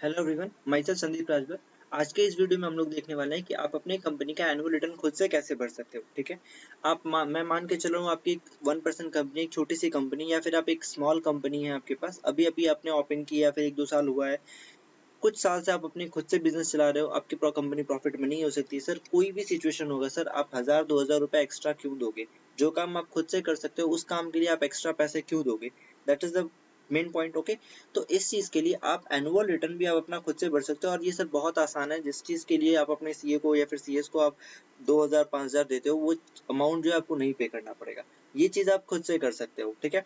Hello everyone, my self Sandeep Rajbhar. आज के इस वीडियो में हम लोग देखने वाले हैं कि आप अपने कंपनी का एनुअल रिटर्न खुद से कैसे भर सकते हो। ठीक है, मैं मान के चलो आपकी एक 1% कंपनी, एक छोटी सी कंपनी, या फिर आप एक स्मॉल कंपनी है, आपके पास अभी अभी आपने ओपन की या फिर 1-2 साल हुआ है, कुछ साल से आप अपने खुद से बिजनेस चला रहे हो, आपकी कंपनी प्रॉफिट में नहीं हो सकती। सर कोई भी सिचुएशन होगा, सर आप 1000-2000 रुपए एक्स्ट्रा क्यों दोगे? जो काम आप खुद से कर सकते हो उस काम के लिए आप एक्स्ट्रा पैसे क्यों दोगे? That is the main point. Okay, तो इस चीज के लिए आप एनुअल रिटर्न भी आप अपना खुद से भर सकते हो, और ये सर बहुत आसान है। जिस चीज के लिए आप अपने सीए को या फिर सीएस को आप 2000-5000 देते हो, वो अमाउंट जो है आपको नहीं पे करना पड़ेगा। ये चीज आप खुद से कर सकते हो। ठीक है,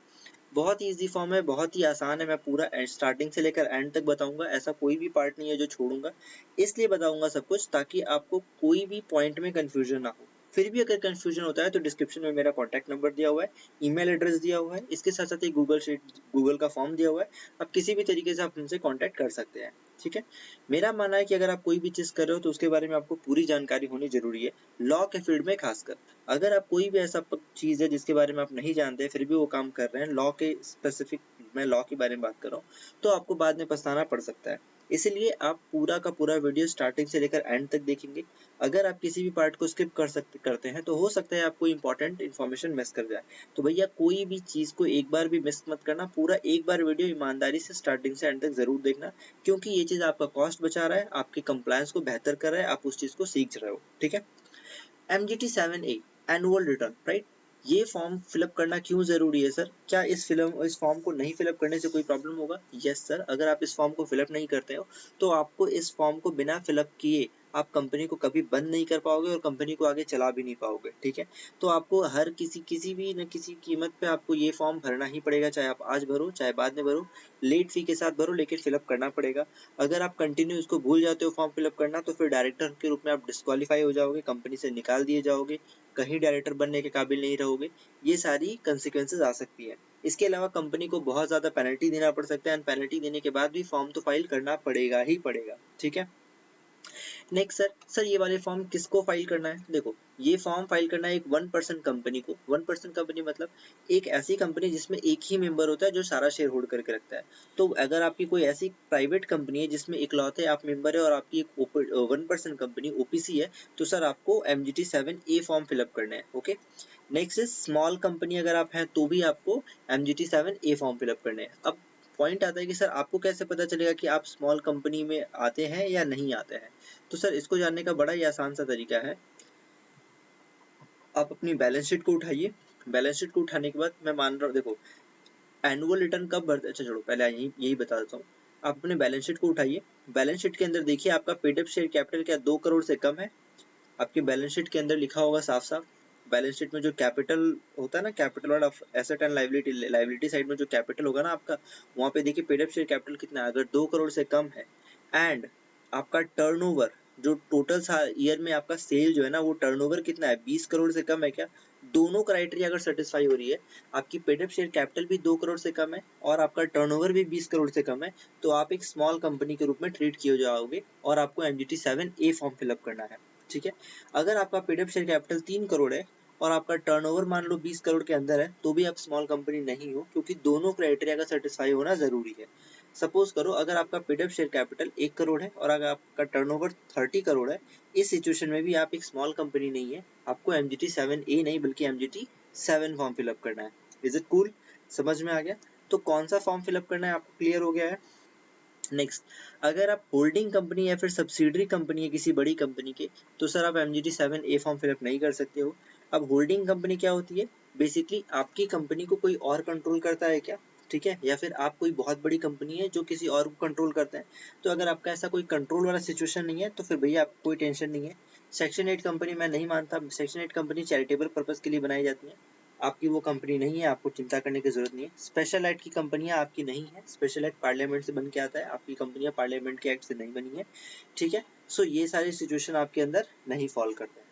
बहुत ही ईजी फॉर्म है, बहुत ही आसान है। मैं पूरा स्टार्टिंग से लेकर एंड तक बताऊंगा, ऐसा कोई भी पार्ट नहीं है जो छोड़ूंगा। इसलिए बताऊंगा सब कुछ ताकि आपको कोई भी पॉइंट में कंफ्यूजन ना हो। फिर भी अगर कंफ्यूजन होता है तो डिस्क्रिप्शन में मेरा कॉन्टैक्ट नंबर दिया हुआ है, ईमेल एड्रेस दिया हुआ है, इसके साथ साथ एक गूगल का फॉर्म दिया हुआ है। आप किसी भी तरीके से आप हमसे कॉन्टैक्ट कर सकते हैं। ठीक है, मेरा मानना है कि अगर आप कोई भी चीज कर रहे हो तो उसके बारे में आपको पूरी जानकारी होनी जरूरी है, लॉ के फील्ड में खासकर। अगर आप कोई भी ऐसा चीज है जिसके बारे में आप नहीं जानते फिर भी वो काम कर रहे हैं, लॉ के स्पेसिफिक, मैं लॉ के बारे में बात कर रहा हूँ, तो आपको बाद में पछताना पड़ सकता है। इसलिए आप पूरा का पूरा वीडियो स्टार्टिंग से लेकर एंड तक देखेंगे। अगर आप किसी भी पार्ट को स्किप करते हैं तो हो सकता है आपको इंपॉर्टेंट इन्फॉर्मेशन मिस कर जाए। तो भैया कोई भी चीज को एक बार भी मिस मत करना, पूरा एक बार वीडियो ईमानदारी से स्टार्टिंग से एंड तक जरूर देखना, क्योंकि ये चीज आपका कॉस्ट बचा रहा है, आपके कंप्लायंस को बेहतर कर रहा है, आप उस चीज को सीख रहे हो। ठीक है, MGT 7A annual return, right? ये फॉर्म फिलअप करना क्यों जरूरी है सर? क्या इस फॉर्म को नहीं फिलअप करने से कोई प्रॉब्लम होगा? यस सर, अगर आप इस फॉर्म को फिलअप नहीं करते हो तो आपको इस फॉर्म को बिना फिलअप किए आप कंपनी को कभी बंद नहीं कर पाओगे और कंपनी को आगे चला भी नहीं पाओगे। ठीक है, तो आपको हर किसी भी न किसी कीमत पे आपको ये फॉर्म भरना ही पड़ेगा, चाहे आप आज भरो चाहे बाद में भरो, लेट फी के साथ भरो, लेकिन फिलअप करना पड़ेगा। अगर आप कंटिन्यू इसको भूल जाते हो फॉर्म फिलअप करना, तो फिर डायरेक्टर के रूप में आप डिस्क्वालीफाई हो जाओगे, कंपनी से निकाल दिए जाओगे, कहीं डायरेक्टर बनने के काबिल नहीं रहोगे। ये सारी कंसिक्वेंसेज आ सकती है। इसके अलावा कंपनी को बहुत ज्यादा पेनल्टी देना पड़ सकता है, एंड पेनल्टी देने के बाद भी फॉर्म तो फाइल करना पड़ेगा ही पड़ेगा। ठीक है, नेक्स्ट सर ये वाले फॉर्म किसको फाइल करना है? देखो, ये फॉर्म फाइल करना है एक 1% कंपनी को। 1% कंपनी मतलब एक ऐसी कंपनी जिसमें एक ही मेंबर होता है जो सारा शेयर होल्ड करके रखता है। तो अगर आपकी कोई ऐसी प्राइवेट कंपनी है जिसमें इकलौते आप मेंबर है और आपकी एक 1% कंपनी ओपीसी है, तो सर आपको MGT 7A फॉर्म फिलअप करना है। Okay, next is small company अगर आप हैं तो भी आपको MGT 7A फॉर्म फिलअप करने हैं। अब पॉइंट आता है कि सर आपको कैसे पता चलेगा कि आप स्मॉल कंपनी में आते हैं या नहीं आते हैं? तो सर इसको जानने का बड़ा ही आसान सा तरीका है। आप अपनी बैलेंस शीट को उठाइए। बैलेंस शीट को उठाने के बाद मैं मान रहा हूँ, देखो एनुअल रिटर्न कब भरते, अच्छा छोड़ो पहले यही बता देता हूँ। आप अपने बैलेंस शीट को उठाइए। बैलेंस शीट के अंदर देखिए आपका पेड अप शेयर कैपिटल क्या 2 करोड़ से कम है? आपकी बैलेंस शीट के अंदर लिखा होगा साफ साफ। बैलेंस शीट में जो कैपिटल होता है ना, कैपिटल वाला एसेट एंड लाइबिलिटी साइड में जो कैपिटल होगा ना आपका, वहां पे देखिए पेड अप शेयर कैपिटल कितना है। अगर 2 करोड़ से कम है एंड आपका टर्नओवर जो टोटल ईयर में आपका सेल जो है ना, वो टर्नओवर कितना है, 20 करोड़ से कम है क्या? दोनों क्राइटेरिया अगर सेटिस्फाई हो रही है, आपकी पेड अप शेयर कैपिटल भी 2 करोड़ से कम है और आपका टर्नओवर भी 20 करोड़ से कम है, तो आप एक स्मॉल कंपनी के रूप में ट्रीट किए जाओगे और आपको MGT 7A फॉर्म फिलअप करना है। ठीक है, अगर आपका paid up share capital 3 crore है और आपका टर्नओवर मान लो 20 करोड़ के अंदर है, तो भी आप स्मॉल कंपनी नहीं हो, क्योंकि दोनों क्राइटेरिया का सेटिस्फाई होना जरूरी है। सपोज करो अगर आपका paid up share capital 1 crore है और अगर आपका टर्नओवर 30 करोड़ है, इस सिचुएशन में भी आप एक स्मॉल कंपनी नहीं है, आपको MGT 7A नहीं बल्कि MGT 7 फॉर्म फिलअप करना है। Is it cool? समझ में आ गया? तो कौन सा फॉर्म फिलअप करना है आपको क्लियर हो गया है? नेक्स्ट, अगर आप होल्डिंग कंपनी या फिर सब्सिडरी कंपनी है किसी बड़ी कंपनी के, तो सर आप MGT 7A फॉर्म फिलअप नहीं कर सकते हो। अब होल्डिंग कंपनी क्या होती है? बेसिकली आपकी कंपनी को कोई और कंट्रोल करता है क्या? ठीक है, या फिर आप कोई बहुत बड़ी कंपनी है जो किसी और को कंट्रोल करते हैं। तो अगर आपका ऐसा कोई कंट्रोल वाला सिचुएशन नहीं है तो फिर भैया आपको कोई टेंशन नहीं है। सेक्शन 8 कंपनी मैं नहीं मानता। सेक्शन 8 कंपनी चैरिटेबल पर्पज के लिए बनाई जाती है, आपकी वो कंपनी नहीं है, आपको चिंता करने की जरूरत नहीं है। स्पेशल एक्ट की कंपनियां आपकी नहीं है, स्पेशल एक्ट पार्लियामेंट से बन के आता है, आपकी कंपनियां पार्लियामेंट के एक्ट से नहीं बनी है। ठीक है, सो ये सारी सिचुएशन आपके अंदर नहीं फॉल करते हैं।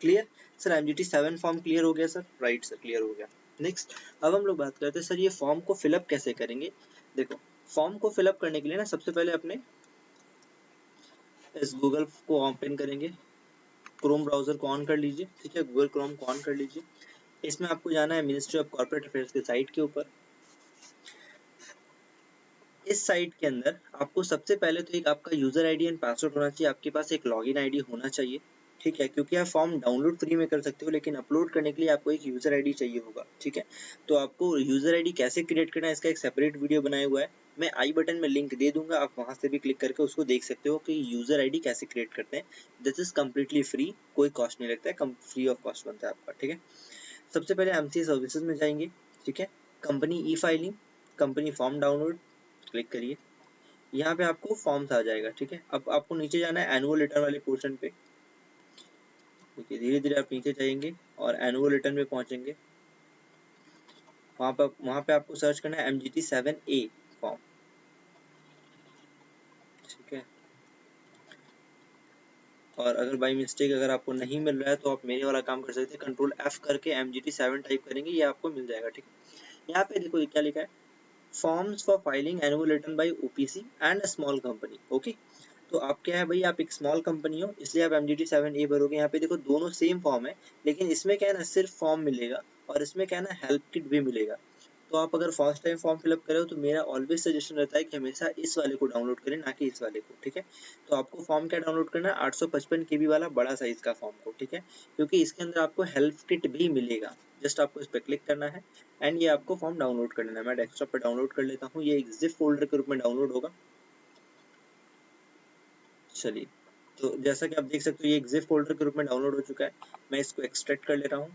Clear? Sir MGT 7 form clear हो गया सर? राइट सर, क्लियर हो गया। नेक्स्ट, अब हम लोग बात करते हैं सर ये फॉर्म को फिलअप कैसे करेंगे। देखो, फॉर्म को फिलअप करने के लिए ना सबसे पहले अपने इस गूगल को ओपन करेंगे, क्रोम ब्राउजर को ऑन कर लीजिए। ठीक है, गूगल क्रोम को ऑन कर लीजिए। इसमें आपको जाना है मिनिस्ट्री ऑफ कॉर्पोरेट अफेयर्स के साइट के ऊपर। इस साइट के अंदर आपको सबसे पहले तो एक आपका यूजर आईडी एंड पासवर्ड होना चाहिए, आपके पास एक लॉगिन आईडी होना चाहिए, ठीक है, क्योंकि आप फॉर्म डाउनलोड फ्री में कर सकते हो लेकिन अपलोड करने के लिए आपको एक यूजर आईडी चाहिए होगा, ठीक है। तो आपको यूजर आईडी कैसे क्रिएट करना है इसका एक सेपरेट वीडियो बनाया हुआ है, मैं आई बटन में लिंक दे दूंगा, आप वहां से भी क्लिक करके उसको देख सकते हो कि यूजर आईडी कैसे क्रिएट करते हैं। दिस इज कम्प्लीटली फ्री, कोई कॉस्ट नहीं लगता है, फ्री ऑफ कॉस्ट बनता है आपका, ठीक है। सबसे पहले एमसीए सर्विसेज में जाएंगे, ठीक है, कंपनी ई filing, company form download, click करिए, यहाँ पे आपको फॉर्म्स आ जाएगा, ठीक है। अब आपको नीचे जाना है एनुअल रिटर्न वाले पोर्शन पे, ठीक है, धीरे धीरे आप नीचे जाएंगे और एनुअल रिटर्न पे पहुंचेंगे, वहां पे आपको सर्च करना है MGT7A फॉर्म, ठीक है। और अगर बाई मिस्टेक अगर आपको नहीं मिल रहा है तो आप मेरे वाला काम कर सकते हैं, कंट्रोल F करके MGT7 टाइप करेंगे, ये आपको मिल जाएगा, ठीक है। यहाँ पे देखो ये क्या लिखा है, forms for filing annual written by OPC and a small company, okay. तो आप क्या है भाई, आप एक स्मॉल कंपनी हो इसलिए आप MGT7A भरोगे। यहाँ पे देखो दोनों सेम फॉर्म है, लेकिन इसमें क्या है ना सिर्फ फॉर्म मिलेगा और इसमें क्या है ना हेल्प किट भी मिलेगा। तो आप अगर फर्स्ट टाइम फॉर्म फिलअप कर रहे हो तो मेरा ऑलवेज सजेशन रहता है कि हमेशा इस वाले को डाउनलोड करें, ना कि इस वाले को, ठीक है। तो आपको फॉर्म क्या डाउनलोड करना है, 855 KB वाला बड़ा साइज का फॉर्म को, ठीक है, क्योंकि इसके अंदर आपको हेल्प किट भी मिलेगा। जस्ट आपको इस पर क्लिक करना है एंड ये आपको फॉर्म डाउनलोड कर लेना है। मैं डेस्कटॉप पर डाउनलोड कर लेता हूँ, ये एक जिप फोल्डर के रूप में डाउनलोड होगा। चलिए, तो जैसा कि आप देख सकते हो ये एक जिप फोल्डर के रूप में डाउनलोड हो चुका है। मैं इसको एक्सट्रैक्ट कर ले रहा हूँ,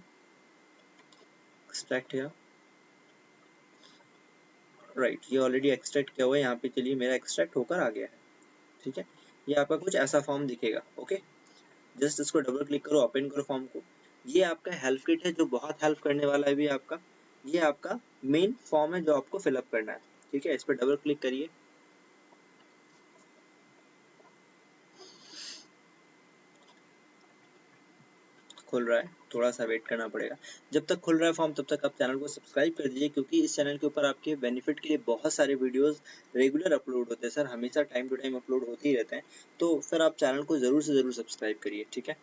एक्सट्रैक्ट किया, राइट, ये ऑलरेडी एक्सट्रैक्ट किया हुआ है, यहाँ पे चलिए मेरा एक्सट्रैक्ट होकर आ गया है, ठीक है। ये आपका कुछ ऐसा फॉर्म दिखेगा, ओके। जस्ट इसको डबल क्लिक करो, ओपन करो फॉर्म को। ये आपका हेल्प किट है जो बहुत हेल्प करने वाला है भी आपका। ये आपका मेन फॉर्म है जो आपको फिलअप करना है, ठीक है। इस पर डबल क्लिक करिए, खुल रहा है, थोड़ा सा वेट करना पड़ेगा। जब तक खुल रहा है फॉर्म तब तक आप चैनल को सब्सक्राइब कर दीजिए, क्योंकि इस चैनल के ऊपर आपके बेनिफिट के लिए बहुत सारे वीडियोस रेगुलर अपलोड होते हैं सर, हमेशा टाइम टू टाइम अपलोड होते ही रहते हैं। तो फिर आप चैनल को जरूर से जरूर सब्सक्राइब करिए, ठीक है।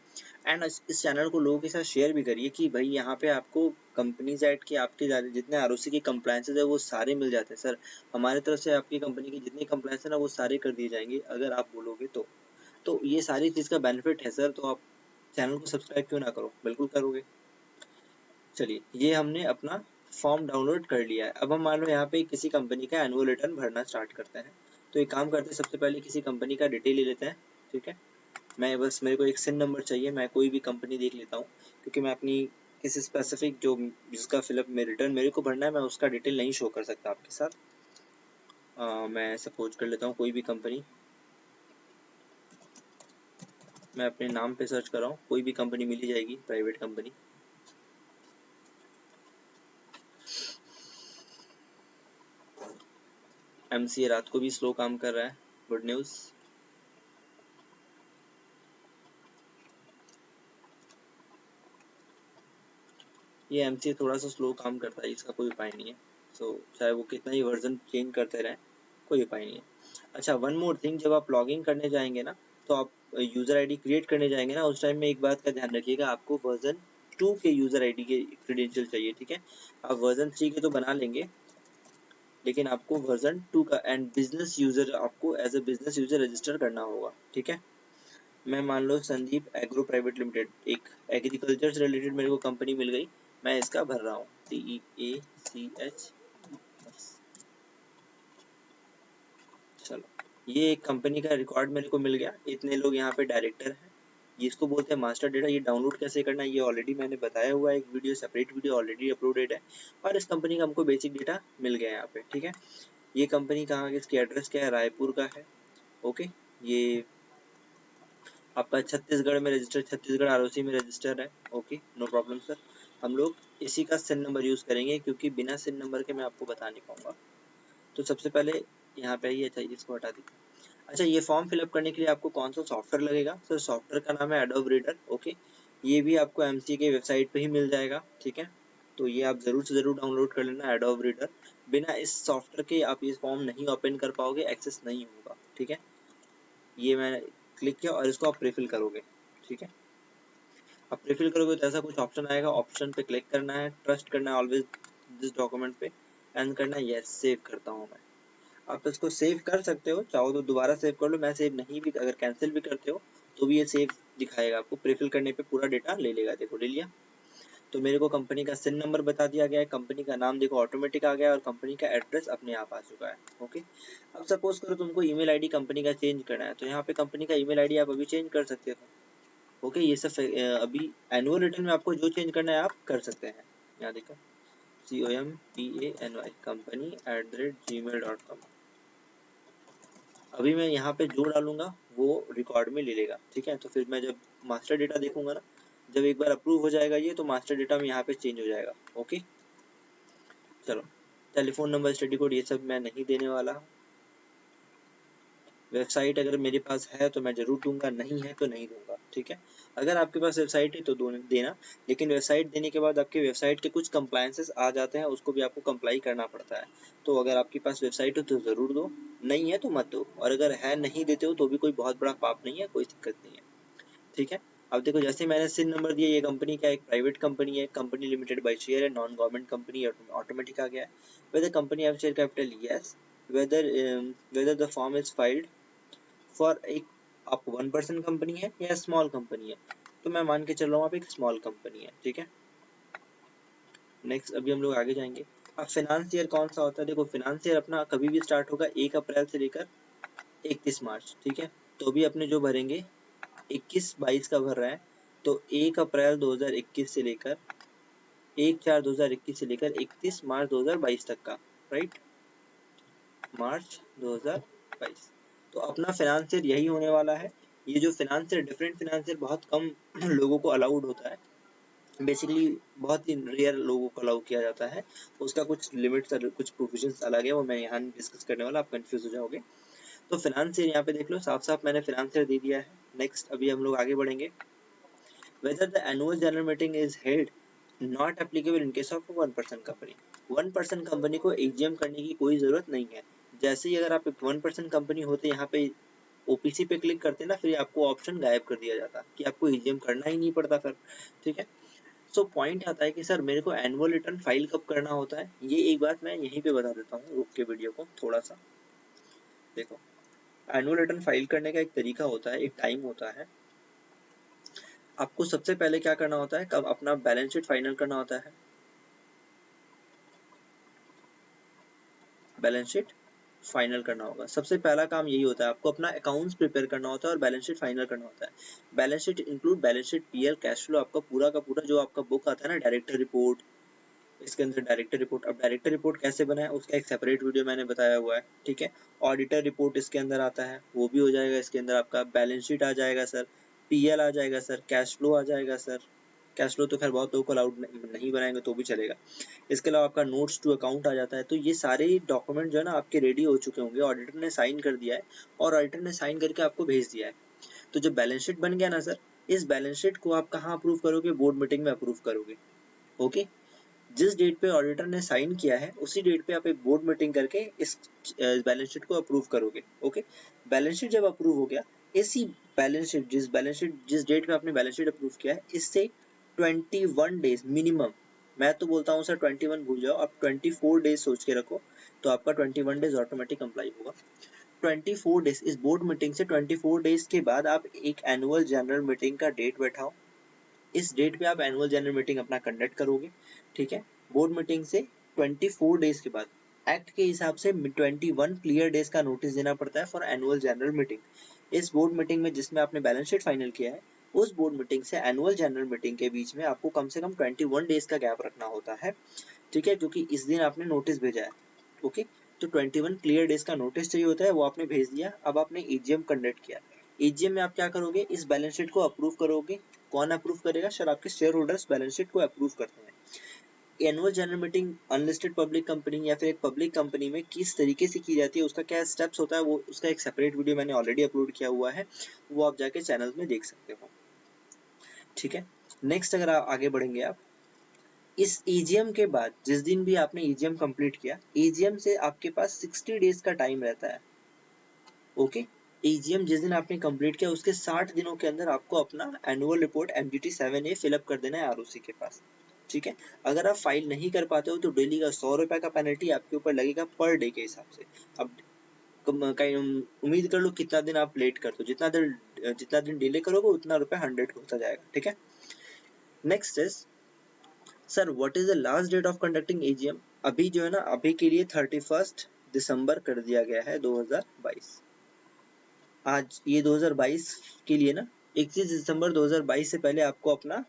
एंड इस चैनल को लोगों के साथ शेयर भी करिए कि भाई यहाँ पे आपको कंपनीज ऐड के आपके जितने ROC की कंप्लायंसेज है वो सारे मिल जाते हैं सर। हमारे तरफ से आपकी कंपनी की जितनी कंप्लायंस है ना वो सारे कर दिए जाएंगे अगर आप बोलोगे तो ये सारी चीज़ का बेनिफिट है सर। तो आप चैनल को सब्सक्राइब क्यों ना करो, बिल्कुल करोगे। चलिए, ये हमने अपना फॉर्म डाउनलोड कर लिया है। अब हम मान लो यहाँ पे किसी कंपनी का एनुअल रिटर्न भरना स्टार्ट करते हैं। तो एक काम करते हैं, सबसे पहले किसी कंपनी का डिटेल ले लेते हैं, ठीक है। मैं बस मेरे को एक सिन नंबर चाहिए, मैं कोई भी कंपनी देख लेता हूँ, क्योंकि मैं अपनी किसी स्पेसिफिक जो जिसका फिलअप में रिटर्न मेरे को भरना है मैं उसका डिटेल नहीं शो कर सकता आपके साथ। मैं सपोज कर लेता हूँ कोई भी कंपनी, मैं अपने नाम पे सर्च कर रहा हूँ, कोई भी कंपनी मिल ही जाएगी, प्राइवेट कंपनी। MCA रात को भी स्लो काम कर रहा है, गुड न्यूज़। ये MCA थोड़ा सा स्लो काम करता है, इसका कोई उपाय नहीं है। चाहे वो कितना ही वर्जन चेंज करते रहें, कोई उपाय नहीं है। अच्छा, वन मोर थिंग, जब आप लॉगिन करने जाएंगे ना तो आप यूजर आईडी क्रिएट करने जाएंगे ना, उस टाइम में एक बात का ध्यान रखिएगा, आपको वर्जन 2 के यूजर आईडी के क्रेडेंशियल चाहिए, ठीक है। आप वर्जन 3 के तो बना लेंगे, लेकिन आपको वर्जन 2 का एंड बिजनेस यूजर, आपको as a business user register करना होगा, ठीक है। मैं मान लो संदीप एग्रो प्राइवेट लिमिटेड, एक एग्रीकल्चर से रिलेटेड मेरे को कंपनी मिल गई, मैं इसका भर रहा हूँ TEACH। चलो, ये एक कंपनी का रिकॉर्ड मेरे को मिल गया, इतने लोग यहाँ पे डायरेक्टर हैं, ये इसको बोलते हैं मास्टर डेटा। ये डाउनलोड कैसे करना है ये ऑलरेडी मैंने बताया हुआ है, एक video separate video already uploaded है। और इस कंपनी का हमको बेसिक डेटा मिल गया यहाँ पे, ठीक है। ये कंपनी कहाँ है, इसकी एड्रेस क्या है, रायपुर का है, ओके। ये आपका छत्तीसगढ़ में रजिस्टर, छत्तीसगढ़ ROC में रजिस्टर है, ओके, नो प्रॉब्लम सर। हम लोग इसी का सिन नंबर यूज करेंगे, क्योंकि बिना सिन नंबर के मैं आपको बता नहीं पाऊंगा। तो सबसे पहले यहाँ पे ही, अच्छा इसको हटा दीजिए। अच्छा, ये फॉर्म फिलअप करने के लिए आपको कौन सा सॉफ्टवेयर लगेगा सर, सॉफ्टवेयर का नाम है एडोब रीडर, ओके। ये भी आपको MCA के वेबसाइट पे ही मिल जाएगा, ठीक है। तो ये आप जरूर से जरूर डाउनलोड कर लेना एडोब रीडर। बिना इस सॉफ्टवेयर के आप ये फॉर्म नहीं ओपन कर पाओगे, एक्सेस नहीं होगा, ठीक है। ये मैंने क्लिक किया और इसको आप प्रीफिल करोगे, ठीक है। आप प्रीफिल करोगे तो ऐसा कुछ ऑप्शन आएगा, ऑप्शन पे क्लिक करना है, ट्रस्ट करना है ऑलवेज दिस डॉक्यूमेंट पे, एंड करना है यस, सेव करता हूँ मैं। आप इसको सेव कर सकते हो, चाहो तो दोबारा सेव कर लो, मैं सेव नहीं भी, अगर कैंसिल भी करते हो तो भी ये सेव दिखाएगा आपको, प्रीफिल करने पे पूरा डेटा ले लेगा। देखो ले लिया। तो मेरे को कंपनी का सिन नंबर बता दिया गया है, कंपनी का नाम देखो ऑटोमेटिक आ गया है और कंपनी का एड्रेस अपने आप आ चुका है। ओके, अब सपोज करो तुमको ईमेल आईडी कंपनी का चेंज करना है, तो यहाँ पे कंपनी का ईमेल आईडी आप अभी चेंज कर सकते हो। ओके, ये सब अभी एनुअल रिटर्न में आपको जो चेंज करना है आप कर सकते हैं। यहाँ देखो COMPANY company@gmail.com, अभी मैं यहाँ पे जो डालूंगा वो रिकॉर्ड में ले लेगा। ठीक है, तो फिर मैं जब मास्टर डेटा देखूंगा ना, जब एक बार अप्रूव हो जाएगा ये, तो मास्टर डेटा में यहाँ पे चेंज हो जाएगा। ओके, चलो टेलीफोन नंबर, स्टडी कोड ये सब मैं नहीं देने वाला। वेबसाइट अगर मेरे पास है तो मैं जरूर दूंगा, नहीं है तो नहीं दूंगा। ठीक है, अगर आपके पास वेबसाइट है तो देना, लेकिन वेबसाइट देने के बाद आपके वेबसाइट के कुछ कंप्लायंसेस आ जाते हैं, उसको भी आपको कंप्लाई करना पड़ता है। तो अगर आपके पास वेबसाइट हो तो जरूर दो, नहीं है तो मत दो, और अगर है नहीं देते हो तो भी कोई बहुत बड़ा पाप नहीं है, कोई दिक्कत नहीं है। ठीक है, अब देखो जैसे मैंने सिन नंबर दिया, ये कंपनी का एक प्राइवेट कंपनी है, कंपनी लिमिटेड बाय शेयर है, नॉन गवर्नमेंट कंपनी, ऑटोमेटिक आ गया है। Weather company have share capital, yes. Whether the form is filed for एक, आप 1% कंपनी है या स्मॉल कंपनी है, तो मैं मान के चल रहा हूँ आप एक स्मॉल कंपनी है। ठीक है, नेक्स्ट अभी हम लोग आगे जाएंगे। अब फाइनेंस ईयर कौन सा होता है, देखो फाइनेंस ईयर अपना कभी भी स्टार्ट होगा 1 अप्रैल से लेकर 31 मार्च। ठीक है, तो भी अपने जो भरेंगे 21-22 का भर रहा है, तो 1 अप्रैल 2021 से लेकर 1/4/2021 से लेकर 31 मार्च 2022 तक का, राइट, मार्च 2022। तो अपना फाइनेंशियल यही होने वाला है। ये जो फाइनेंशियल, डिफरेंट फाइनेंशियल बहुत कम लोगों को अलाउड होता है, बेसिकली बहुत ही रेयर लोगों को अलाउ किया जाता है, उसका कुछ लिमिट्स, कुछ प्रोविजंस अलग है, वो मैं यहाँ डिस्कस करने वाला, आप कंफ्यूज हो जाओगे। तो फाइनेंशियल यहाँ पे देख लो, साफ साफ मैंने फाइनेंशियल दे दिया है। नेक्स्ट अभी हम लोग आगे बढ़ेंगे। Whether the annual general meeting is held, not applicable in case of a 1% company। 1% company को एजीएम करने की कोई जरूरत नहीं है। जैसे ही अगर आप 1% कंपनी होते यहाँ पे ओपीसी पे क्लिक करते ना, फिर आपको ऑप्शन गायब कर दिया जाता कि आपको एजीएम करना ही नहीं पड़ता फिर। ठीक है, सो पॉइंट आता है कि सर मेरे को एनुअल रिटर्न फाइल कब करना होता है, ये एक बात मैं यहीं पे बता देता हूँ, रुक के वीडियो को थोड़ा सा देखो। एनुअल रिटर्न फाइल करने का एक तरीका होता है, एक टाइम होता है। आपको सबसे पहले क्या करना होता है, कब अपना बैलेंस शीट फाइनल करना होता है, बैलेंस शीट फाइनल करना होगा। सबसे पहला काम यही होता है, आपको अपना अकाउंट्स प्रिपेयर करना होता है और बैलेंस शीट फाइनल करना होता है। Balance sheet include balance sheet, PL, cash flow, आपका पूरा का पूरा जो आपका बुक आता है ना, डायरेक्टर रिपोर्ट, इसके अंदर डायरेक्टर रिपोर्ट। अब डायरेक्टर रिपोर्ट कैसे बनाए उसका एक सेपरेट वीडियो मैंने बताया हुआ है। ठीक है, ऑडिटर रिपोर्ट इसके अंदर आता है, वो भी हो जाएगा इसके अंदर। आपका बैलेंस शीट आ जाएगा सर, पीएल आ जाएगा सर, कैश फ्लो आ जाएगा सर। कैश फ्लो तो खैर बहुत लोगों को अलाउड नहीं बनाएंगे तो भी चलेगा। इसके अलावा आपका नोट्स टू अकाउंट आ जाता है। तो ये सारे डॉक्यूमेंट जो है ना आपके रेडी हो चुके होंगे, ऑडिटर ने साइन कर दिया है और ऑडिटर ने साइन करके आपको भेज दिया है। तो जब बैलेंस शीट बन गया ना सर, इस बैलेंस शीट को आप कहाँ अप्रूव करोगे, बोर्ड मीटिंग में अप्रूव करोगे। ओके, जिस डेट पे ऑडिटर ने साइन किया है उसी डेट पे आप एक बोर्ड मीटिंग करके इस बैलेंस शीट को अप्रूव करोगे। ओके, बैलेंस शीट जब अप्रूव हो गया, इसी बैलेंस शीट जिस डेट पे आपने बैलेंस शीट अप्रूव किया है, इससे 21 डेज मिनिमम, मैं तो बोलता हूँ सर 21 भूल जाओ, आप 24 डेज सोच के रखो, तो आपका 21 डेज ऑटोमेटिक कंप्लाई होगा। 24 डेज, इस बोर्ड मीटिंग से 24 डेज के बाद आप एक एनुअल जनरल मीटिंग का डेट बैठाओ, इस डेट पे आप एनुअल जनरल मीटिंग अपना कंडक्ट करोगे। ठीक है, बोर्ड मीटिंग से 24 डेज के बाद एक्ट के हिसाब से 21 क्लियर डेज का नोटिस देना पड़ता है फॉर एनुअल जनरल मीटिंग। इस बोर्ड मीटिंग में जिसमें आपने बैलेंस शीट फाइनल किया है, उस बोर्ड मीटिंग से एनुअल जनरल मीटिंग के बीच में आपको कम से कम 21 डेज का गैप रखना होता है। ठीक है, क्योंकि इस दिन आपने नोटिस भेजा है। ओके, तो 21 क्लियर डेज का नोटिस चाहिए होता है, वो आपने भेज दिया। अब आपने एजीएम कंडक्ट किया, एजीएम में आप क्या करोगे, इस बैलेंस शीट को अप्रूव करोगे। कौन अप्रूव करेगा सर, आपके शेयर होल्डर्स बैलेंस शीट को अप्रूव करते हैं। Annual general meeting unlisted public company या फिर एक पब्लिक कंपनी में किस तरीके से की जाती है, उसका क्या स्टेप्स होता है, वो उसका एक सेपरेट वीडियो मैंने ऑलरेडी अपलोड किया हुआ है, वो आप जाके चैनल में देख सकते हो। ठीक है, नेक्स्ट अगर आप आगे बढ़ेंगे, आप इस ईजीएम के बाद जिस दिन भी आपने ईजीएम कंप्लीट किया, ईजीएम से आपके पास 60 डेज का टाइम रहता है। ओके, ईजीएम जिस दिन आपने कंप्लीट किया उसके 60 दिनों के अंदर आपको अपना annual report MGT 7A fill up कर देना है आरओसी के पास। ठीक है, अगर आप फाइल नहीं कर पाते हो तो डेली का 100 रुपए का पेनल्टी आपके ऊपर लगेगा पर डे के हिसाब से। अब उम्मीद कर लो कितना दिन आप लेट करते हो, जितना दिन डिले करोगे उतना रुपए 100 होता जाएगा, ठीक है। Next is sir what is the last date of conducting AGM. अभी जो है ना, अभी के लिए 31 दिसंबर कर दिया गया है 2022। आज ये 2022 के लिए ना 31 दिसंबर 2022 से पहले आपको अपना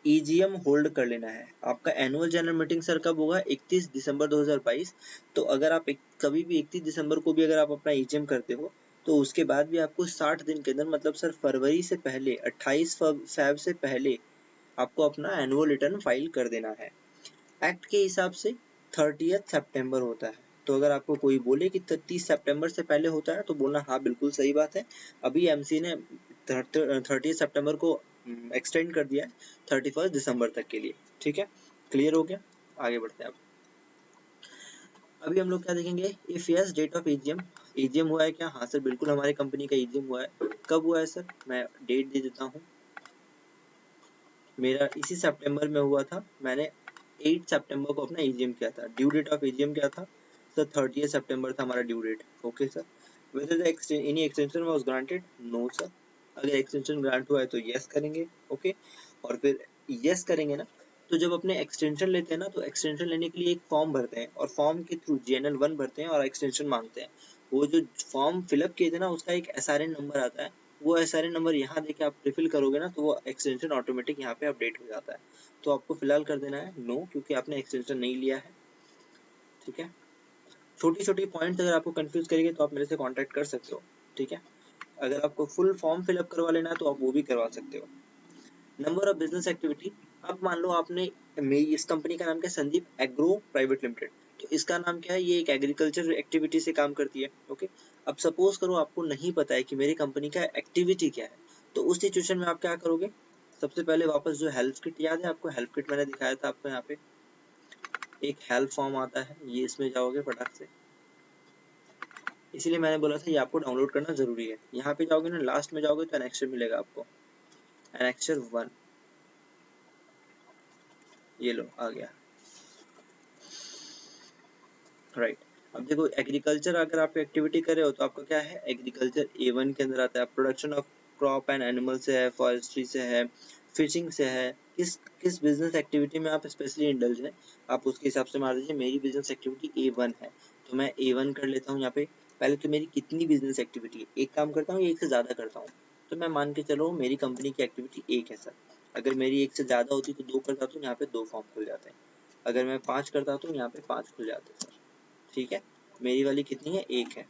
ईजीएम होल्ड कर लेना है। आपका एनुअल जनरल मीटिंग सर कब होगा, 31 दिसंबर 2022। तो अगर आप कभी भी 31 दिसंबर को भी अगर आप अपना ईजीएम करते हो तो उसके बाद भी आपको 60 दिन के अंदर, मतलब सर फरवरी से पहले 28 फैब से पहले आपको अपना एनुअल रिटर्न फाइल कर देना है। एक्ट के हिसाब से 30 सितंबर होता है। तो अगर आपको कोई बोले कि 30 सितंबर से पहले होता है तो बोलना हाँ बिल्कुल सही बात है। अभी एमसी ने 30 सितंबर को एक्सटेंड कर दिया है 31 दिसंबर तक के लिए, ठीक है। क्लियर हो गया, आगे बढ़ते हैं। अभी हम लोग क्या देखेंगे, if yes date of AGM. AGM हुआ है क्या, हाँ सर बिल्कुल हमारे कंपनी का एजीएम हुआ है। कब हुआ है सर, मैं डेट दे देता हूँ, मेरा इसी सितंबर में हुआ था। मैंने 8 सितंबर को अपना एजीएम किया था। ड्यू डेट ऑफ एजीएम क्या था सर, 30 सितंबर था हमारा due date. Okay sir, whether the any extension was granted, no sir. अगर एक्सटेंशन ग्रांट हुआ है तो यस करेंगे, ओके। और फिर यस करेंगे ना, तो जब अपने एक्सटेंशन लेते हैं ना, तो एक्सटेंशन लेने के लिए एक फॉर्म भरते हैं और फॉर्म के थ्रू GNL 1 भरते हैं और एक्सटेंशन मांगते हैं। वो जो फॉर्म फिलअप किए थे ना, उसका एक SRN नंबर आता है। वो SRN नंबर यहाँ देके आप रिफिल करोगे ना, तो वो एक्सटेंशन ऑटोमेटिक यहाँ पे अपडेट हो जाता है। तो आपको फिलहाल कर देना है नो, क्योंकि आपने एक्सटेंशन नहीं लिया है, ठीक है। छोटी छोटी पॉइंट्स अगर आपको कंफ्यूज करेंगे तो आप मेरे से कांटेक्ट कर सकते हो, ठीक है। अगर आपको फुल फॉर्म फिलअप करवा लेना है तो आप वो भी करवा सकते हो। नंबर ऑफ बिजनेस एक्टिविटी, अब मान लो आपने, मेरी इस कंपनी का नाम क्या है, संदीप एग्रो प्राइवेट लिमिटेड। तो इसका नाम क्या है, ये एक एग्रीकल्चर एक्टिविटी से काम करती है, ओके। अब सपोज करो आपको नहीं पता है कि मेरी कंपनी का एक्टिविटी क्या है, तो उस सिचुएशन में आप क्या करोगे, सबसे पहले वापस जो हेल्प किट, याद है आपको हेल्प किट मैंने दिखाया था आपको, यहाँ पे एक हेल्प फॉर्म आता है, ये इसमें जाओगे फटाक से। इसीलिए मैंने बोला था ये आपको डाउनलोड करना जरूरी है। यहाँ पे जाओगे ना, लास्ट में जाओगे तो एनेक्चर मिलेगा आपको, एनेक्चर 1, ये लो आ गया, राइट। अब देखो एग्रीकल्चर अगर आप एक्टिविटी कर रहे हो तो आपका क्या है, एग्रीकल्चर A1 के अंदर आता है। Production of crop and animal से है, फॉरेस्ट्री से है, फिशिंग से है। किस किस बिजनेस एक्टिविटी में आप स्पेशली इंडल्ज हैं, आप उसके हिसाब से मार दीजिए। मेरी बिजनेस एक्टिविटी A1 है तो मैं A1 कर लेता हूँ यहाँ पे। पहले तो मेरी कितनी बिजनेस एक्टिविटी है, एक काम करता हूँ एक से ज्यादा करता हूँ, तो मैं मान के चलो मेरी कंपनी की एक्टिविटी 1 है सर। अगर मेरी 1 से ज्यादा होती तो 2 करता तो यहाँ पे 2 फॉर्म खुल जाते हैं। अगर मैं 5 करता तो यहाँ पे 5 खुल जाते सर, ठीक है। मेरी वाली कितनी है, 1 है,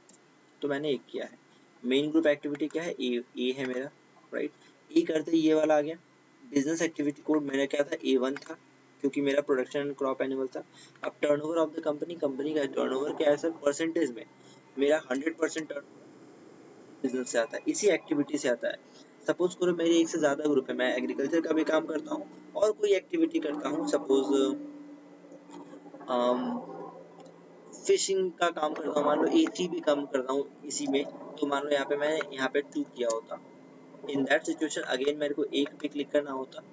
तो मैंने 1 किया है। मेन ग्रुप एक्टिविटी क्या है, ए है मेरा, राइट। ए करते ही ये वाला आ गया। बिजनेस एक्टिविटी कोड मेरा क्या था, A1 था, क्योंकि मेरा प्रोडक्शन एंड क्रॉप एनिमल था। अब turnover of the company, company का टर्नओवर क्या है सर, परसेंटेज में मेरा 100% टर्नओवर बिजनेस से आता है, इसी एक्टिविटी से आता है। सपोज करो मेरे 1 से ज्यादा ग्रुप है, मैं एग्रीकल्चर का भी काम करता हूँ और कोई एक्टिविटी करता हूँ, सपोज फिशिंग का काम करता हूँ, मान लो A3 भी काम करता हूँ इसी में, तो मान लो यहाँ पे मैंने यहाँ पे 2 किया होता। इन दैट सिचुएशन अगेन मेरे को 1 पे क्लिक करना होता,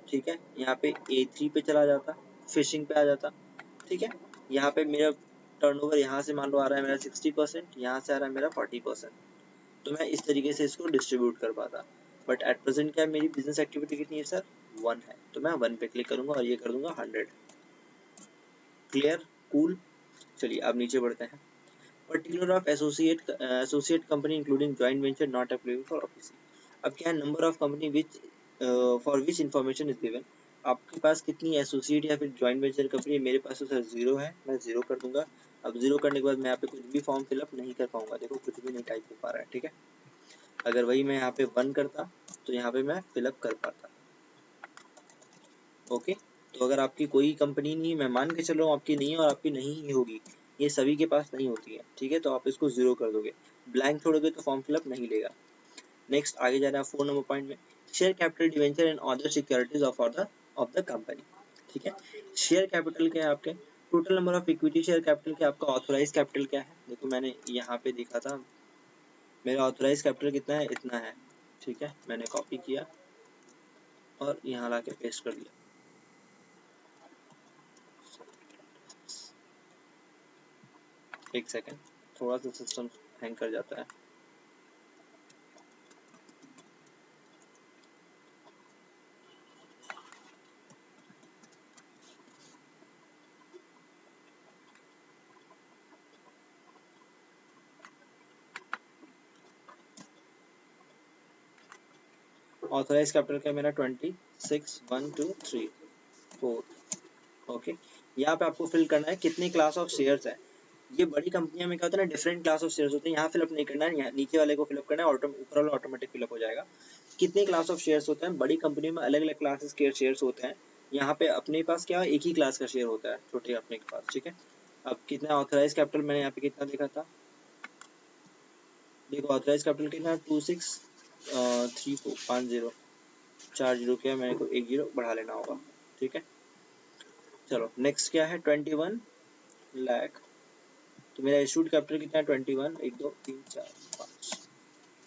ठीक है। यहाँ पे A3 पे चला जाता, फिशिंग पे आ जाता, ठीक है। यहाँ पे मेरा टर्नओवर यहाँ से मान लो आ रहा है मेरा 60%, यहाँ से आ रहा है मेरा 40%, तो मैं इस तरीके से इसको डिस्ट्रीब्यूट कर पाता। बट एट प्रेजेंट क्या है, मेरी बिजनेस एक्टिविटी कितनी है सर, 1 है, तो मैं 1 पे क्लिक करूंगा और ये कर दूंगा 100। Clear, cool. चलिए अब नीचे बढ़ते हैं। Particular of associate company including joint venture not applicable for office. अब क्या है, number of company which for which information is given. आपके पास कितनी एसोसिएट या फिर जॉइंट वेंचर कंपनी, मेरे पास तो सर 0 है, मैं 0 कर दूंगा। अब 0 करने के बाद मैं यहाँ पे कुछ भी फॉर्म फिलअप नहीं कर पाऊंगा, देखो कुछ भी नहीं टाइप हो पा रहा है, ठीक है। अगर वही मैं यहाँ पे 1 करता तो यहाँ पे मैं फिलअप कर पाता, ओके। तो अगर आपकी कोई कंपनी नहीं, मैं मान के चल रहा हूँ आपकी नहीं है और आपकी नहीं ही होगी, ये सभी के पास नहीं होती है, ठीक है, तो आप इसको 0 कर दोगे। ब्लैंक छोड़ोगे तो फॉर्म फिलअप नहीं लेगा। नेक्स्ट आगे जा रहा है 4 नंबर पॉइंट में, share capital debenture and other securities of the company, ठीक है। शेयर कैपिटल क्या है आपके, total number of equity share capital क्या, आपका ऑथोराइज कैपिटल क्या है। देखो मैंने यहाँ पे देखा था, मेरा ऑथोराइज कैपिटल कितना है, इतना है, ठीक है। मैंने कॉपी किया और यहाँ ला के पेस्ट कर दिया। एक सेकेंड, थोड़ा सा सिस्टम हैंग कर जाता है। ऑथराइज कैपिटल का मेरा 26,1,2,3,4। ओके, यहाँ पे आपको फिल करना है कितनी क्लास ऑफ शेयर्स है। ये बड़ी कंपनियों में क्या होता है ना, डिफरेंट क्लास ऑफ शेयर्स होते हैं, यहाँ फिलअप नहीं करना है, यहाँ नीचे वाले को फिलअप करना है, ऊपर वाला ऑटोमेटिक फिलअप हो जाएगा। कितने क्लास ऑफ शेयर्स होते हैं, बड़ी कंपनी में अलग अलग क्लासेस के शेयर्स होते हैं। यहाँ पे अपने पास क्या एक ही क्लास का शेयर होता है, छोटे अपने के पास, ठीक है। अब कितना ऑथराइज कैपिटल मैंने यहाँ पे कितना देखा था, देखो ऑथराइज कैपिटल कितना 26,3,4,50, 4 जीरो किया, मेरे को 1 जीरो बढ़ा लेना होगा, ठीक है। चलो नेक्स्ट क्या है, 21 लाख। तो मेरा इशूड कैपिटल कितना है 21, 1 2 3 4 5।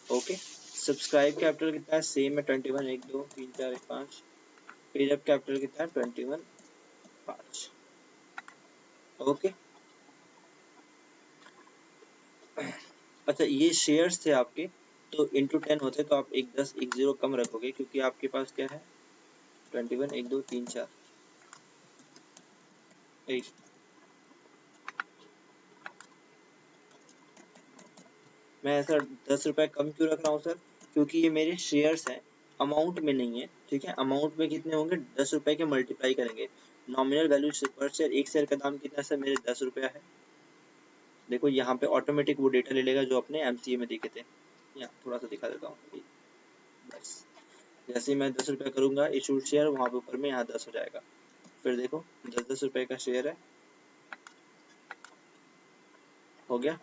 ओके, सब्सक्राइब कैपिटल कितना है, सेम है 21, 1 2 3 4 5। पेड अप कैपिटल कितना है 21 5। ओके, अच्छा ये शेयर्स थे आपके, तो इंटू 10 होते तो आप एक 10 एक जीरो कम रखोगे, क्योंकि आपके पास क्या है 21 1 2 3 4 1। मैं ऐसा 10 रुपए कम क्यों रख रहा हूँ सर, क्योंकि ये मेरे शेयर्स हैं, अमाउंट में नहीं है, ठीक है। अमाउंट में कितने होंगे, 10 रुपए के मल्टीप्लाई करेंगे। नॉमिनल वैल्यू पर शेयर, एक शेयर का दाम कितना सर, मेरे 10 रुपया है। देखो यहाँ पे ऑटोमेटिक वो डेटा ले लेगा जो अपने एमसीए में देखे थे। यहाँ थोड़ा सा दिखा देता हूँ, बस जैसे ही मैं 10 रुपया करूंगा इशूड शेयर, वहां पे ऊपर में यहाँ 10 हो जाएगा। फिर देखो 10 रुपए का शेयर है, हो गया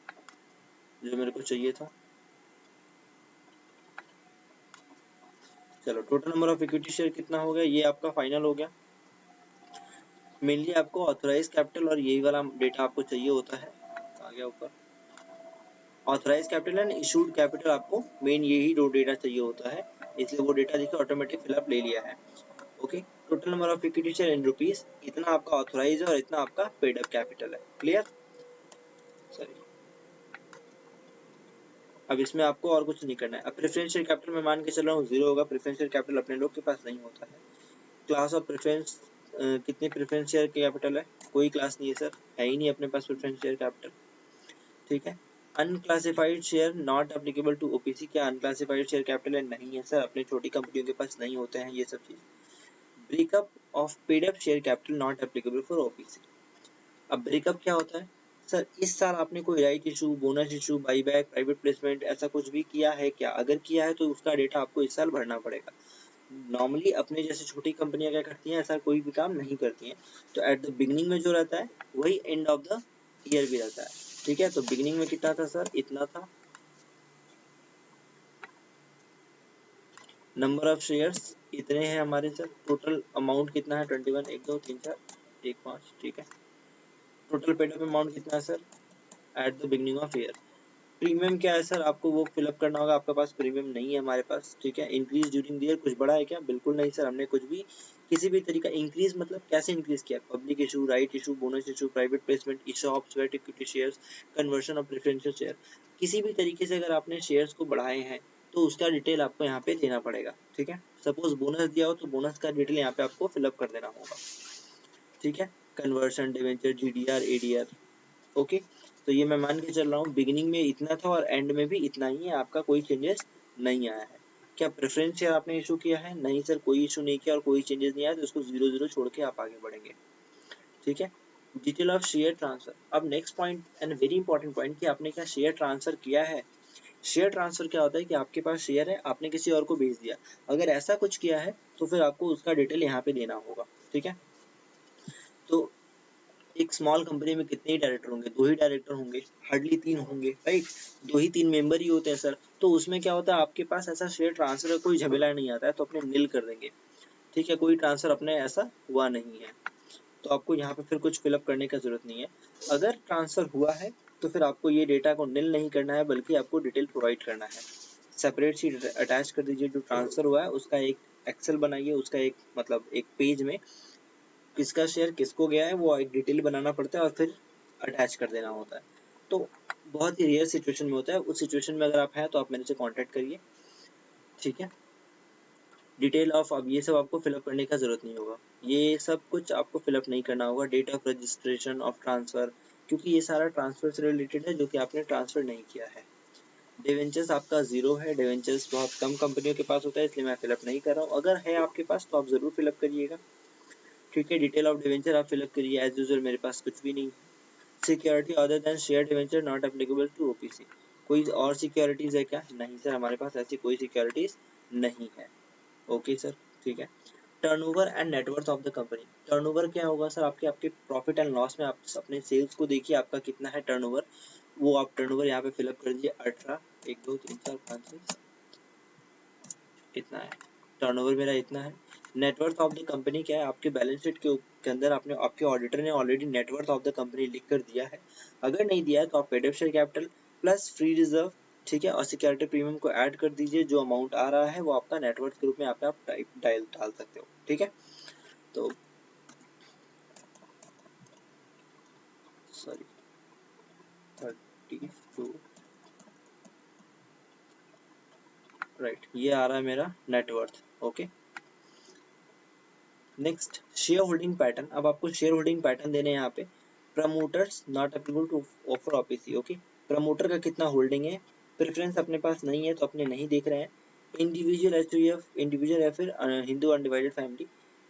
जो मेरे को चाहिए था। चलो total number of equity share कितना हो गया, ये आपका फाइनल हो गया। मेनली आपको ऑथराइज कैपिटल और यही वाला डेटा आपको चाहिए होता है, आ गया ऊपर। Authorise capital and issued capital, आपको मेन यही दो डेटा चाहिए होता है, इसलिए वो डेटा देखिए ऑटोमेटिक फिलअप ले लिया है। Okay, total number of equity share in rupees, इतना आपका ऑथराइज है और इतना आपका पेड अप कैपिटल है। क्लियर, सही। अब इसमें आपको और कुछ नहीं करना है। अब प्रेफरेंशियल कैपिटल में मान के चल रहा हूँ 0 होगा, प्रेफरेंशियल कैपिटल अपने लोग के पास नहीं होता है। क्लास ऑफ प्रेफरेंस, कितने प्रेफरेंस शेयर कैपिटल है, कोई क्लास नहीं है सर, है ही नहीं अपने पास प्रेफरेंस शेयर कैपिटल, ठीक है। Unclassified share not applicable to OPC, क्या अनक्लासिफाइड शेयर कैपिटल है, नहीं है सर, अपने छोटी कंपनियों के पास नहीं होते हैं ये सब चीज। Breakup of paid up share capital not applicable for OPC. अब ब्रेकअप क्या होता है सर, इस साल आपने कोई right issue, bonus issue, buyback, private placement ऐसा कुछ भी किया है क्या, अगर किया है तो उसका डेटा आपको इस साल भरना पड़ेगा। नॉर्मली अपने जैसे छोटी कंपनियां क्या करती हैं, ऐसा कोई भी काम नहीं करती हैं, तो एट द बिगनिंग में जो रहता है वही एंड ऑफ द ईयर भी रहता है, ठीक है। तो बिगनिंग में कितना था सर, इतना था। नंबर ऑफ शेयर्स इतने हैं हमारे सर, टोटल अमाउंट कितना है 21 1 2 3 4 1 5, ठीक है। टोटल पेड अप अमाउंट कितना है sir at the beginning of year. Premium क्या है सर, आपको वो फिलअप करना होगा, आपके पास प्रीमियम नहीं है हमारे पास, ठीक है। इंक्रीज ड्यूरिंग द ईयर, कुछ बड़ा है क्या, बिल्कुल नहीं सर, हमने कुछ भी किसी भी तरीका इंक्रीज मतलब कैसे इंक्रीज किया, public issue, right issue, bonus issue, private placement, eShop, sweat equity shares, conversion of preferential share, किसी भी तरीके से अगर आपने शेयर्स को बढ़ाए हैं तो उसका डिटेल आपको यहाँ पे देना पड़ेगा, ठीक है। सपोज बोनस दिया हो तो बोनस का डिटेल यहाँ पे आपको फिलअप कर देना होगा, ठीक है। Conversion, debenture, GDR, ADR, okay. तो ये मैं मान के चल रहा हूँ बिगिनिंग में इतना था और एंड में भी इतना ही है, आपका कोई चेंजेस नहीं आया है। क्या प्रेफरेंस शेयर आपने इशू किया है, नहीं सर कोई इशू नहीं किया और कोई चेंजेस नहीं आया, तो उसको 0 0 छोड़ के आप आगे बढ़ेंगे, ठीक है। डिटेल ऑफ शेयर ट्रांसफर, अब next point and very important point कि आपने क्या शेयर ट्रांसफर किया है। शेयर ट्रांसफर क्या होता है कि आपके पास शेयर है, आपने किसी और को भेज दिया, अगर ऐसा कुछ किया है तो फिर आपको उसका डिटेल यहाँ पे देना होगा, ठीक है। तो एक स्मॉल कंपनी में कितने ही डायरेक्टर होंगे, 2 ही डायरेक्टर होंगे, हार्डली 3 होंगे, राइट, 2 ही 3 मेंबर ही होते हैं सर। तो उसमें क्या होता है, आपके पास ऐसा शेयर ट्रांसफर का कोई झमेला नहीं आता है, तो अपने नील कर देंगे, ठीक है। कोई ट्रांसफर अपने ऐसा हुआ नहीं है, तो आपको यहाँ पे फिर कुछ फिलअप करने का जरूरत नहीं है। अगर ट्रांसफर हुआ है तो फिर आपको ये डेटा को नील नहीं करना है, बल्कि आपको डिटेल प्रोवाइड करना है। सेपरेट शीट अटैच कर दीजिए, जो ट्रांसफर हुआ है उसका एक एक्सेल बनाइए, उसका एक मतलब एक पेज में किसका शेयर किसको गया है वो एक डिटेल बनाना पड़ता है और फिर अटैच कर देना होता है। तो बहुत ही रेयर सिचुएशन में होता है, उस सिचुएशन में अगर आप हैं तो आप मेरे से कांटेक्ट करिए, ठीक है। डिटेल ऑफ, अब ये सब आपको फिलअप करने का जरूरत नहीं होगा, ये सब कुछ आपको फिलअप नहीं करना होगा। Date of registration of transfer, क्योंकि ये सारा ट्रांसफर से रिलेटेड है जो कि आपने ट्रांसफर नहीं किया है। डिवेंचर्स आपका 0 है, डिवेंचर्स बहुत कम कंपनियों के पास होता है, इसलिए मैं फिलअप नहीं कर रहा हूँ। अगर है आपके पास तो आप जरूर फिलअप करिएगा, ठीक है। डिटेल ऑफ डिवेंचर आप फिलअप करिए, एज यूजुअल मेरे पास कुछ भी नहीं है। Security other than share debenture not applicable to OPC, कोई और सिक्योरिटीज है क्या? नहीं सर, हमारे पास ऐसी कोई सिक्योरिटीज नहीं है। ओके सर, ठीक है। Turnover and net worth of the company, turnover क्या होगा सर? आपके आपके प्रॉफिट एंड लॉस में आप अपने सेल्स को देखिए, आपका कितना है टर्नओवर, वो आप टर्नओवर यहाँ पे फिलअप कर दीजिए। 18, 1 2 3 4 5 6, इतना है टर्नओवर मेरा, इतना है। नेटवर्थ ऑफ द कंपनी क्या है? आपके बैलेंस शीट के अंदर आपने, आपके ऑडिटर ने already net worth of the company लिख कर दिया है। अगर नहीं दिया है तो आप paid up share capital plus free reserve, ठीक है, और सिक्योरिटी प्रीमियम को ऐड कर दीजिए। जो अमाउंट आ रहा है वो आपका नेटवर्थ के रूप में आप डाल सकते हो, ठीक है। तो सॉरी 32, राइट, ये आ रहा है मेरा net worth. Okay, next share holding pattern. अब आपको शेयर होल्डिंग पैटर्न देने हैं यहाँ पे। Promoters not applicable to offer OPC, okay. Promoter का कितना होल्डिंग है, प्रेफरेंस अपने पास नहीं है तो अपने नहीं देख रहे हैं। इंडिविजुअल एचयूएफ, इंडिविजुअल या फिर हिंदू अनडिवाइडेड फैमिली।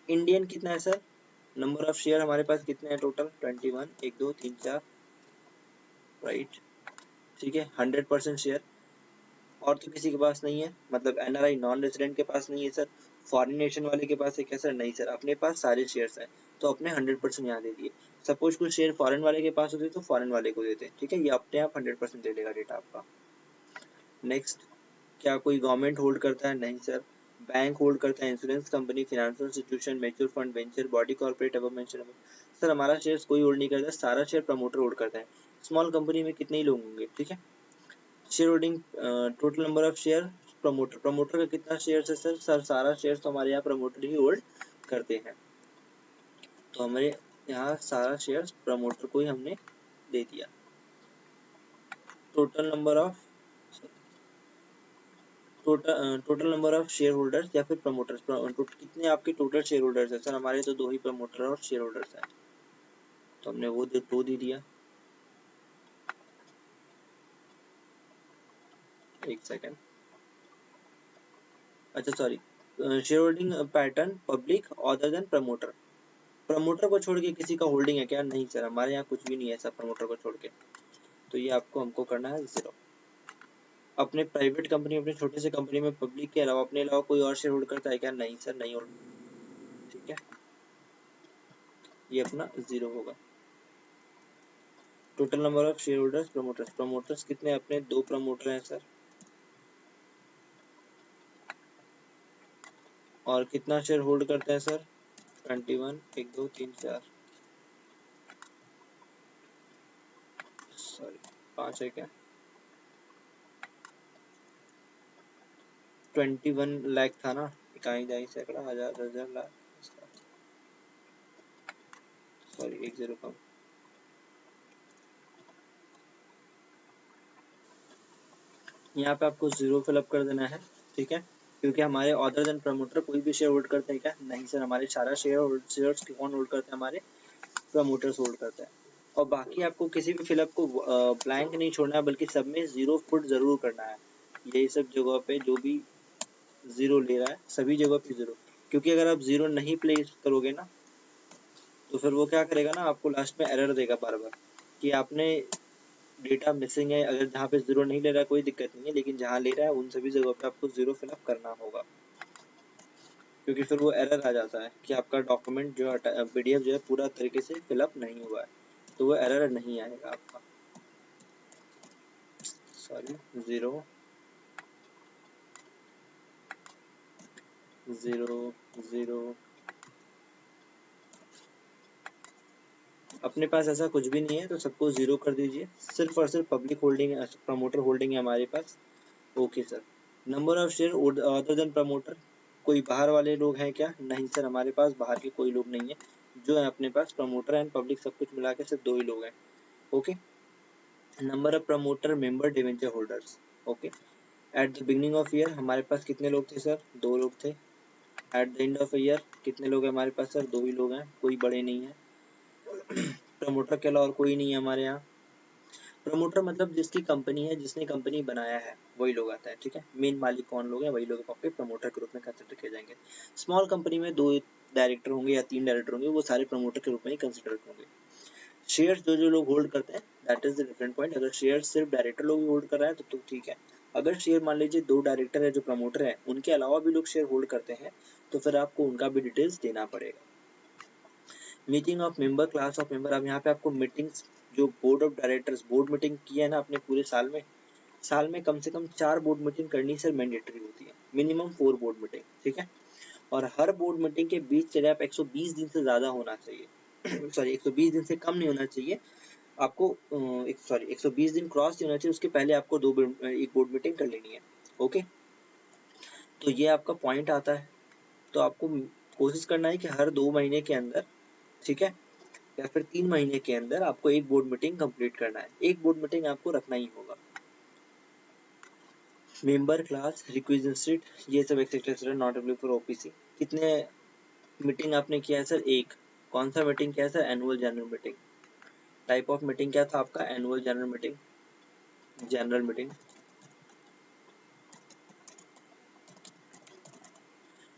इंडियन कितना है सर? नंबर ऑफ शेयर हमारे पास कितने हैं टोटल? 21, 1 2 3 4, राइट, ठीक है। 100% शेयर, और तो किसी के पास नहीं है, मतलब एनआरआई नॉन रेजिडेंट के पास नहीं है सर। फॉरेन नेशन वाले के पास है क्या सर? नहीं सर, अपने पास सारे शेयर्स हैं, तो अपने 100% यहाँ दे दिए। सपोज कुछ शेयर फॉरेन वाले के पास होते तो फॉरेन वाले को देते, ठीक है। ये अपने आप 100% दे देगा डेटा आपका। नेक्स्ट, क्या कोई गवर्नमेंट होल्ड करता है? नहीं सर। बैंक होल्ड करता है, insurance company, financial institution, mutual fund, venture, body corporate, अब मेंशन। सर हमारा शेयर कोई होल्ड नहीं करता, सारा शेयर प्रमोटर होल्ड करता है। स्मॉल कंपनी में कितने ही लोग होंगे, ठीक है। Share holding, total number of share promoter, promoter का कितना शेयर है सर? सर सारा शेयर तो हमारे यहाँ प्रमोटर ही होल्ड करते हैं, तो हमारे यहाँ सारा शेयर प्रमोटर को ही हमने दे दिया। Total number of, total number of share holders या फिर प्रमोटर्स, कितने आपके टोटल शेयर होल्डर्स है? सर हमारे तो 2 ही प्रमोटर और शेयर होल्डर्स हैं, तो हमने वो दो दे दिया। एक सेकेंड, अच्छा sorry, share holding pattern public other than promoter, promoter को छोड़ के किसी का होल्डिंग है क्या? नहीं सर, हमारे यहाँ कुछ भी नहीं है सर प्रमोटर को छोड़ के, तो ये आपको हमको करना है 0। अपने प्राइवेट कंपनी, अपने छोटे से कंपनी में पब्लिक के अलावा, अपने अलावा कोई और शेयर होल्ड करता है क्या? नहीं सर, नहीं होल्ड, ठीक है, ये अपना 0 होगा। Total number of share holders promoters, promoters कितने? अपने 2 प्रमोटर हैं सर, और कितना शेयर होल्ड करते हैं सर? 21, 1 2 3 4, सॉरी 5 है क्या? 21 लाख था ना, इकाई दाई सैकड़ा हजार हजार लाख, सॉरी 1 0 कम। यहाँ पे आपको 0 फिलअप कर देना है, ठीक है, क्योंकि हमारे अदर देन प्रमोटर कोई भी शेयर होल्ड करते हैं क्या? नहीं सर, हमारे सारा शेयर्स कौन होल्ड करते हैं? हमारे प्रमोटर्स होल्ड करते हैं। और बाकी आपको किसी भी फिलअप को ब्लैंक नहीं छोड़ना है, बल्कि सब में 0 पुट जरूर करना है। यही सब जगह पे जो भी 0 ले रहा है सभी जगह पे 0, क्योंकि अगर आप 0 नहीं प्लेस करोगे ना तो फिर वो क्या करेगा ना, आपको लास्ट में एरर देगा बार बार कि आपने डेटा मिसिंग है। अगर जहाँ पे 0 नहीं ले रहा है कोई दिक्कत नहीं है, लेकिन जहाँ ले रहा है उन सभी जगहों पे आपको 0 फिलअप करना होगा, क्योंकि फिर वो एरर आ जाता है कि आपका डॉक्यूमेंट जो है, पीडीएफ जो है पूरा तरीके से फिलअप नहीं हुआ है, तो वो एरर नहीं आएगा आपका। सॉरी 0 0 0, अपने पास ऐसा कुछ भी नहीं है तो सबको 0 कर दीजिए। सिर्फ और सिर्फ पब्लिक होल्डिंग, प्रमोटर होल्डिंग है हमारे पास। Okay sir. Number of share other than promoter, कोई बाहर वाले लोग हैं क्या? नहीं सर, हमारे पास बाहर के कोई लोग नहीं है, जो है अपने पास प्रमोटर एंड पब्लिक सब कुछ मिला के सिर्फ 2 ही लोग हैं। Okay, number of promoter member debenture holders. Okay, at the beginning of year हमारे पास कितने लोग थे सर? 2 लोग थे। At the end of year कितने लोग हैं हमारे पास सर? 2 ही लोग हैं, कोई बड़े नहीं है। प्रमोटर के अलावा और कोई नहीं है हमारे यहाँ। प्रमोटर मतलब जिसकी कंपनी है, जिसने कंपनी बनाया है, वही लोग आता है। ठीक है, मेन मालिक कौन लोग हैं, वही लोग आपके प्रमोटर के रूप में कंसिडर किए जाएंगे। स्मॉल कंपनी में 2 डायरेक्टर होंगे या 3 डायरेक्टर होंगे, वो सारे प्रमोटर के रूप में ही कंसिडर होंगे। शेयर्स जो लोग होल्ड करते हैं, that is the different point. अगर शेयर सिर्फ डायरेक्टर लोग ही होल्ड कर रहा है तो ठीक है। अगर शेयर मान लीजिए 2 डायरेक्टर है जो प्रमोटर है, उनके अलावा भी लोग शेयर होल्ड करते हैं, तो फिर आपको उनका भी डिटेल्स देना पड़ेगा। Meeting of member, class of member. अब यहाँ पे आपको मीटिंग्स, जो board of directors board meeting की है ना आपने पूरे साल में कम से कम 4 बोर्ड मीटिंग करनी सर मैंडेटरी होती है, मिनिमम 4 बोर्ड मीटिंग। ठीक है, और हर बोर्ड मीटिंग के बीच चले आप 120 दिन से ज्यादा होना चाहिए सॉरी 120 दिन से कम नहीं होना चाहिए आपको। 120 दिन क्रॉस नहीं होना चाहिए, उसके पहले आपको एक बोर्ड मीटिंग कर लेनी है। ओके, तो ये आपका पॉइंट आता है। तो आपको कोशिश करना है कि हर 2 महीने के अंदर, ठीक है, या फिर 3 महीने के अंदर आपको एक बोर्ड मीटिंग कंप्लीट करना है। एक बोर्ड मीटिंग आपको रखना ही होगा। मेंबर क्लास रिक्विजिट, ये सब etcetera not available for OPC. कितने मीटिंग आपने किया है सर? एक। कौन सा मीटिंग किया है sir? Annual general meeting. Type of meeting क्या था आपका? Annual general meeting, general meeting.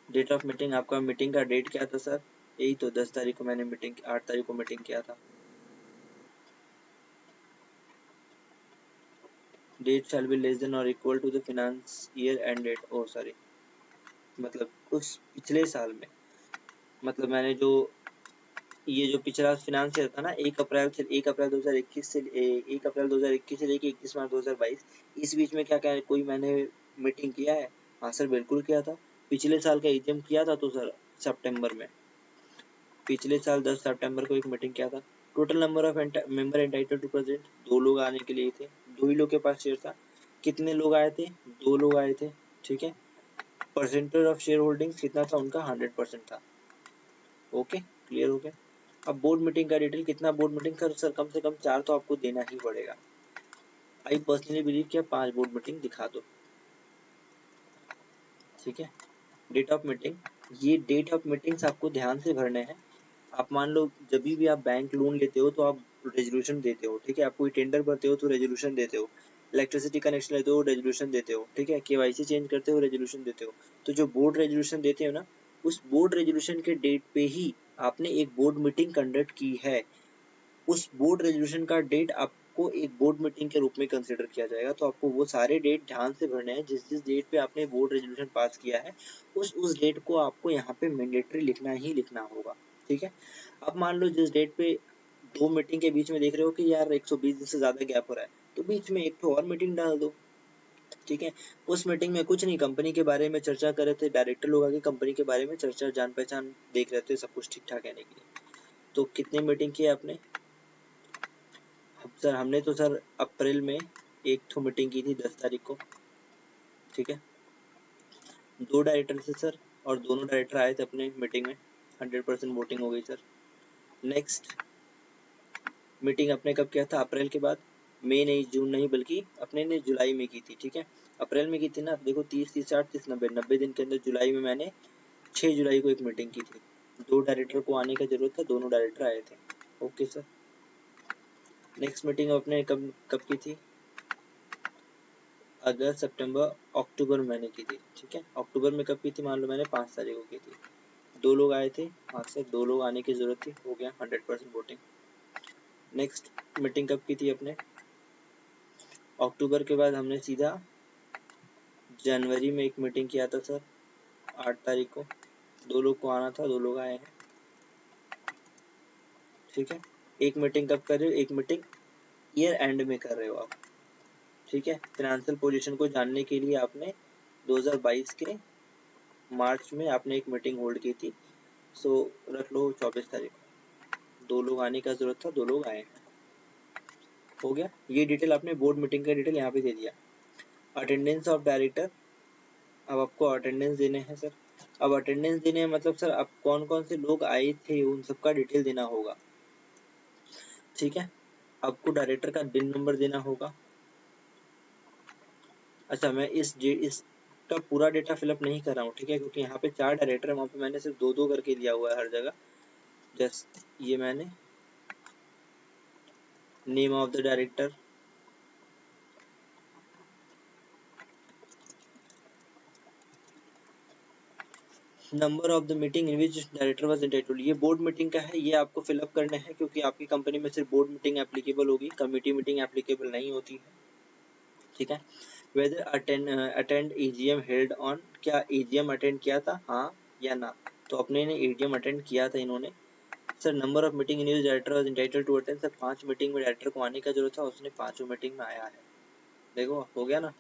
Date of meeting, आपका मीटिंग का डेट क्या था सर? यही तो 10 तारीख को मैंने मीटिंग, 8 तारीख को मीटिंग किया था। Date shall be less than और equal to the finance year end date. Oh sorry, मतलब उस पिछले साल में, मतलब मैंने जो ये जो पिछला फाइनेंस ईयर था ना, 1 अप्रैल 2021 से 1 अप्रैल 2021 से लेके 31 मार्च 2022, इस बीच में क्या क्या कोई मैंने मीटिंग किया है? हाँ सर बिल्कुल किया था। पिछले साल का एजीएम किया था तो सर सितंबर में, पिछले साल 10 सितंबर को एक मीटिंग किया था। Total number of member entitled to present, 2 लोग आने के लिए थे, 2 ही लोग के पास शेयर था। कितने लोग आए थे? 2 लोग आए थे। ठीक है, परसेंटेज ऑफ शेयर होल्डिंग कितना था उनका? 100% था। ओके, क्लियर हो गया। अब बोर्ड मीटिंग का डिटेल, कितना बोर्ड मीटिंग कर सर? कम से कम 4 तो आपको देना ही पड़ेगा। आई पर्सनली बिलीव कि 5 बोर्ड मीटिंग दिखा दो। ठीक है, डेट ऑफ मीटिंग, ये डेट ऑफ मीटिंग्स आपको ध्यान से भरने हैं। आप मान लो जब भी आप बैंक लोन लेते हो तो आप रेजोल्यूशन देते हो। ठीक है, आप कोई टेंडर भरते हो तो रेजोल्यूशन देते हो, इलेक्ट्रिसिटी कनेक्शन लेते हो रेजोल्यूशन देते हो। ठीक है, केवाईसी चेंज करते हो रेजोल्यूशन देते हो। तो जो बोर्ड रेजोल्यूशन देते हो ना, उस बोर्ड रेजोल्यूशन के डेट पे ही आपने एक बोर्ड मीटिंग कंडक्ट की है, उस बोर्ड रेजोल्यूशन का डेट आपको एक बोर्ड मीटिंग के रूप में कंसिडर किया जाएगा। तो आपको वो सारे डेट ध्यान से भरने हैं, जिस जिस डेट पे आपने बोर्ड रेजोल्यूशन पास किया है, उस डेट को आपको यहाँ पे मैंडेटरी लिखना ही लिखना होगा। ठीक है, अब मान लो जिस डेट पे 2 मीटिंग के बीच में देख रहे हो कि यार 120 दिन से ज्यादा गैप हो रहा है, तो बीच में एक तो और मीटिंग डाल दो। ठीक है, उस मीटिंग में कुछ नहीं, कंपनी के बारे में चर्चा कर रहे थे, डायरेक्टर लोग आके कंपनी के बारे में चर्चा, जान पहचान देख रहे थे, सब कुछ ठीक ठाक है नहीं के लिए। तो कितने मीटिंग किए आपने? सर हमने तो सर अप्रैल में एक तो मीटिंग की थी 10 तारीख को। ठीक है, 2 डायरेक्टर थे सर, और दोनों डायरेक्टर आए थे अपने मीटिंग में, 100% वोटिंग हो गई सर। नेक्स्ट मीटिंग अपने कब किया था? अप्रैल के बाद, मई नहीं, जून नहीं, बल्कि अपने ने जुलाई में की थी। ठीक है, अप्रैल में की थी ना, देखो 30 30 60 30 90 दिन के अंदर जुलाई में मैंने 6 जुलाई को एक मीटिंग की थी। 2 डायरेक्टर को आने का जरूरत था, दोनों डायरेक्टर आए थे। ओके सर, नेक्स्ट मीटिंग अपने कब कब की थी? अगस्त सितंबर अक्टूबर में मैंने की थी। ठीक है, अक्टूबर में कब की थी? मान लो मैंने 5 तारीख को की थी। 2 लोग आए थे, हाँ सर 2 लोग आने की जरूरत थी, हो गया 100% वोटिंग। नेक्स्ट मीटिंग कब की थी अपने? अक्टूबर के बाद हमने सीधा जनवरी में एक मीटिंग किया था सर, 8 तारीख को। 2 लोग को आना था, 2 लोग आए हैं। ठीक है, एक मीटिंग कब कर रहे हो? एक मीटिंग ईयर एंड में कर रहे हो आप। ठीक है, फाइनेंशियल पोजीशन को जानने के लिए आपने 2022 के मार्च में आपने एक मीटिंग होल्ड की थी। सो रख लो 24 तारीख को। 2 लोग आने का जरूरत था, 2 लोग आए हैं। हो गया, ये डिटेल आपने बोर्ड मीटिंग का डिटेल यहाँ पे दे दिया। अटेंडेंस ऑफ डायरेक्टर, अब आपको अटेंडेंस देने हैं सर। अब अटेंडेंस देने हैं मतलब सर अब कौन कौन से लोग आए थे उन सबका डिटेल देना होगा। ठीक है, आपको डायरेक्टर का दिन नंबर देना होगा। अच्छा, मैं इसका पूरा डेटा फिलअप नहीं कर रहा हूँ, ठीक है, क्योंकि यहाँ पे 4 डायरेक्टर है, वहाँ पे मैंने सिर्फ 2-2 करके दिया हुआ है हर जगह। जस्ट ये मैंने name of the director, number of the meeting in which director was entitled, ये बोर्ड मीटिंग का है, ये आपको फिलअप करने हैं क्योंकि आपकी कंपनी में सिर्फ बोर्ड मीटिंग एप्लीकेबल होगी, कमेटी मीटिंग एप्लीकेबल नहीं होती है, ठीक है। Whether attend EGM held on, क्या ईजीएम अटेंड किया था, हाँ या ना, तो अपने ने ईजीएम अटेंड किया था इन्होंने। Sir number of meeting in director was entitled to attend, sir 5 meeting में डायरेक्टर को आने का जरूरत था, उसने 5 मीटिंग में आया है, देखो हो गया ना।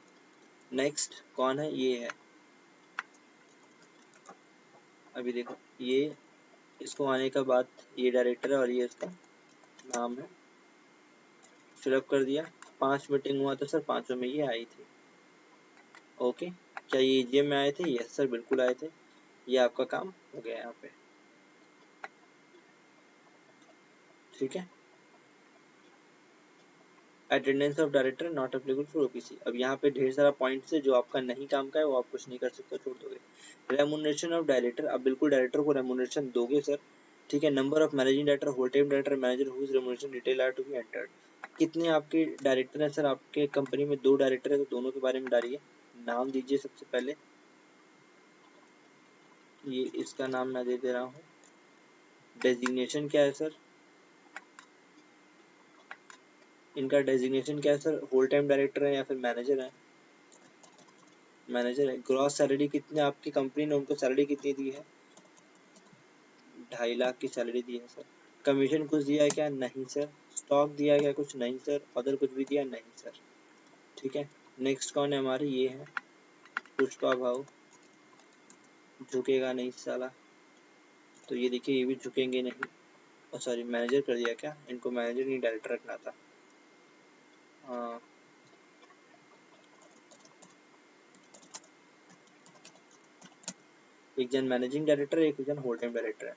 नेक्स्ट कौन है, ये है, अभी देखो ये, इसको आने का बाद ये डायरेक्टर है और ये इसका नाम है, फिलअप कर दिया। 5 मीटिंग हुआ था सर, 5 में ये आई थी, ओके। क्या ये ईजीएम में आए थे, यस सर बिल्कुल आए थे, ये आपका काम हो गया यहाँ पे, ठीक है। Attendance of director not applicable for OPC, अब यहाँ पे ढेर सारा पॉइंट्स है जो आपका नहीं काम का है, वो आप कुछ नहीं कर सकते, छोड़ दोगे। रेमुनरेशन ऑफ डायरेक्टर, अब बिल्कुल डायरेक्टर को रेमुनरेशन दोगे सर, ठीक है। Number of managing director, whole time director, manager whose remuneration detail are to be entered, कितने आपके डायरेक्टर हैं सर, आपके कंपनी में 2 डायरेक्टर है तो दोनों के बारे में डालिए, नाम दीजिए सबसे पहले, ये इसका नाम मैं दे दे रहा हूँ। डेजिग्नेशन क्या है सर, इनका डेजिग्नेशन क्या है सर, होल टाइम डायरेक्टर है या फिर मैनेजर है, मैनेजर है। ग्रॉस सैलरी कितने आपकी कंपनी ने उनको सैलरी कितनी दी है, 2.5 लाख की सैलरी दी है सर। कमीशन कुछ दिया है क्या, नहीं सर। स्टॉक दिया है क्या कुछ, नहीं सर। अदर कुछ भी दिया, नहीं सर, ठीक है। नेक्स्ट कौन है हमारे, ये है, कुछ का भाव झुकेगा नहीं साला, तो ये देखिए ये भी झुकेंगे नहीं, और सॉरी मैनेजर कर दिया क्या, इनको मैनेजर नहीं डायरेक्टर रखना था, हाँ। एक जन मैनेजिंग डायरेक्टर है, एक जन होल टाइम डायरेक्टर है,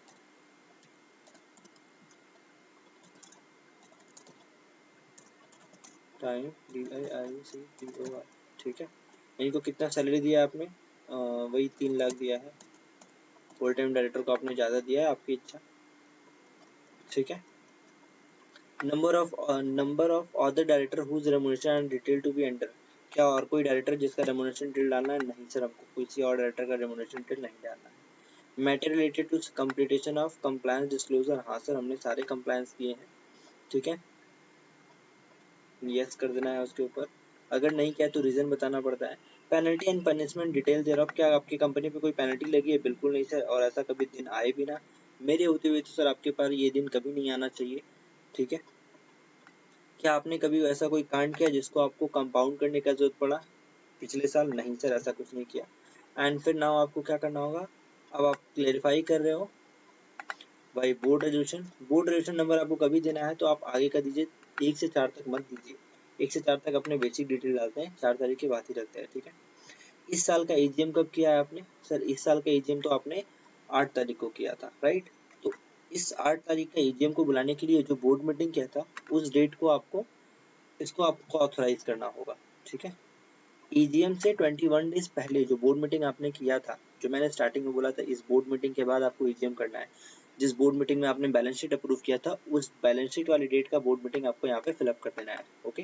टाइम DIICTOR, ठीक है। इनको कितना सैलरी दिया आपने, वही 3 लाख दिया है, फुल टाइम डायरेक्टर को आपने ज़्यादा दिया है, आपकी इच्छा, ठीक है। Number of other director whose remuneration and detail to be enter, क्या और कोई डायरेक्टर जिसका रेमुनरेशन डिटेल डालना है, नहीं सर, हमको किसी और डायरेक्टर का रेमुनरेशन डिटेल नहीं डालना है। Matter related to completion of compliance disclosure, हाँ सर हमने सारे कंप्लायंस किए हैं, ठीक है, यस कर देना है उसके ऊपर। अगर नहीं किया तो रीजन बताना पड़ता है। Penalty and punishment detail thereof, क्या आपकी कंपनी पे कोई पेनल्टी लगी है, बिल्कुल नहीं सर, और ऐसा कभी दिन आए भी ना, मेरे होते हुए तो सर आपके पास ये दिन कभी नहीं आना चाहिए, ठीक है। क्या आपने कभी ऐसा कोई कांड किया जिसको आपको कंपाउंड करने का जरूरत पड़ा पिछले साल, नहीं सर ऐसा कुछ नहीं किया। एंड फिर नाउ आपको क्या करना होगा, अब आप क्लेरिफाई कर रहे हो भाई, बोर्ड रेजोल्यूशन नंबर आपको कभी देना है तो आप आगे का दीजिए, 1 से 4 तक मत दीजिए, 1 से 4 तक अपने बेसिक डिटेल डालते हैं, 4 तारीख की बात ही रखते हैं, ठीक है। इस साल का एजीएम कब किया है आपने, सर इस साल का एजीएम तो आपने 8 तारीख को किया था, राइट। तो इस 8 तारीख का एजीएम को बुलाने के लिए जो बोर्ड मीटिंग किया था, उस डेट को आपको, इसको आपको ऑथराइज करना होगा, ठीक है। ईजीएम से 21 डेज पहले जो बोर्ड मीटिंग आपने किया था, जो मैंने स्टार्टिंग में बोला था, इस बोर्ड मीटिंग के बाद आपको ईजीएम करना है। जिस बोर्ड मीटिंग में आपने बैलेंस शीट अप्रूव किया था, उस बैलेंस शीट वाली डेट का बोर्ड मीटिंग आपको यहाँ पे फिलअप कर देना है, ओके।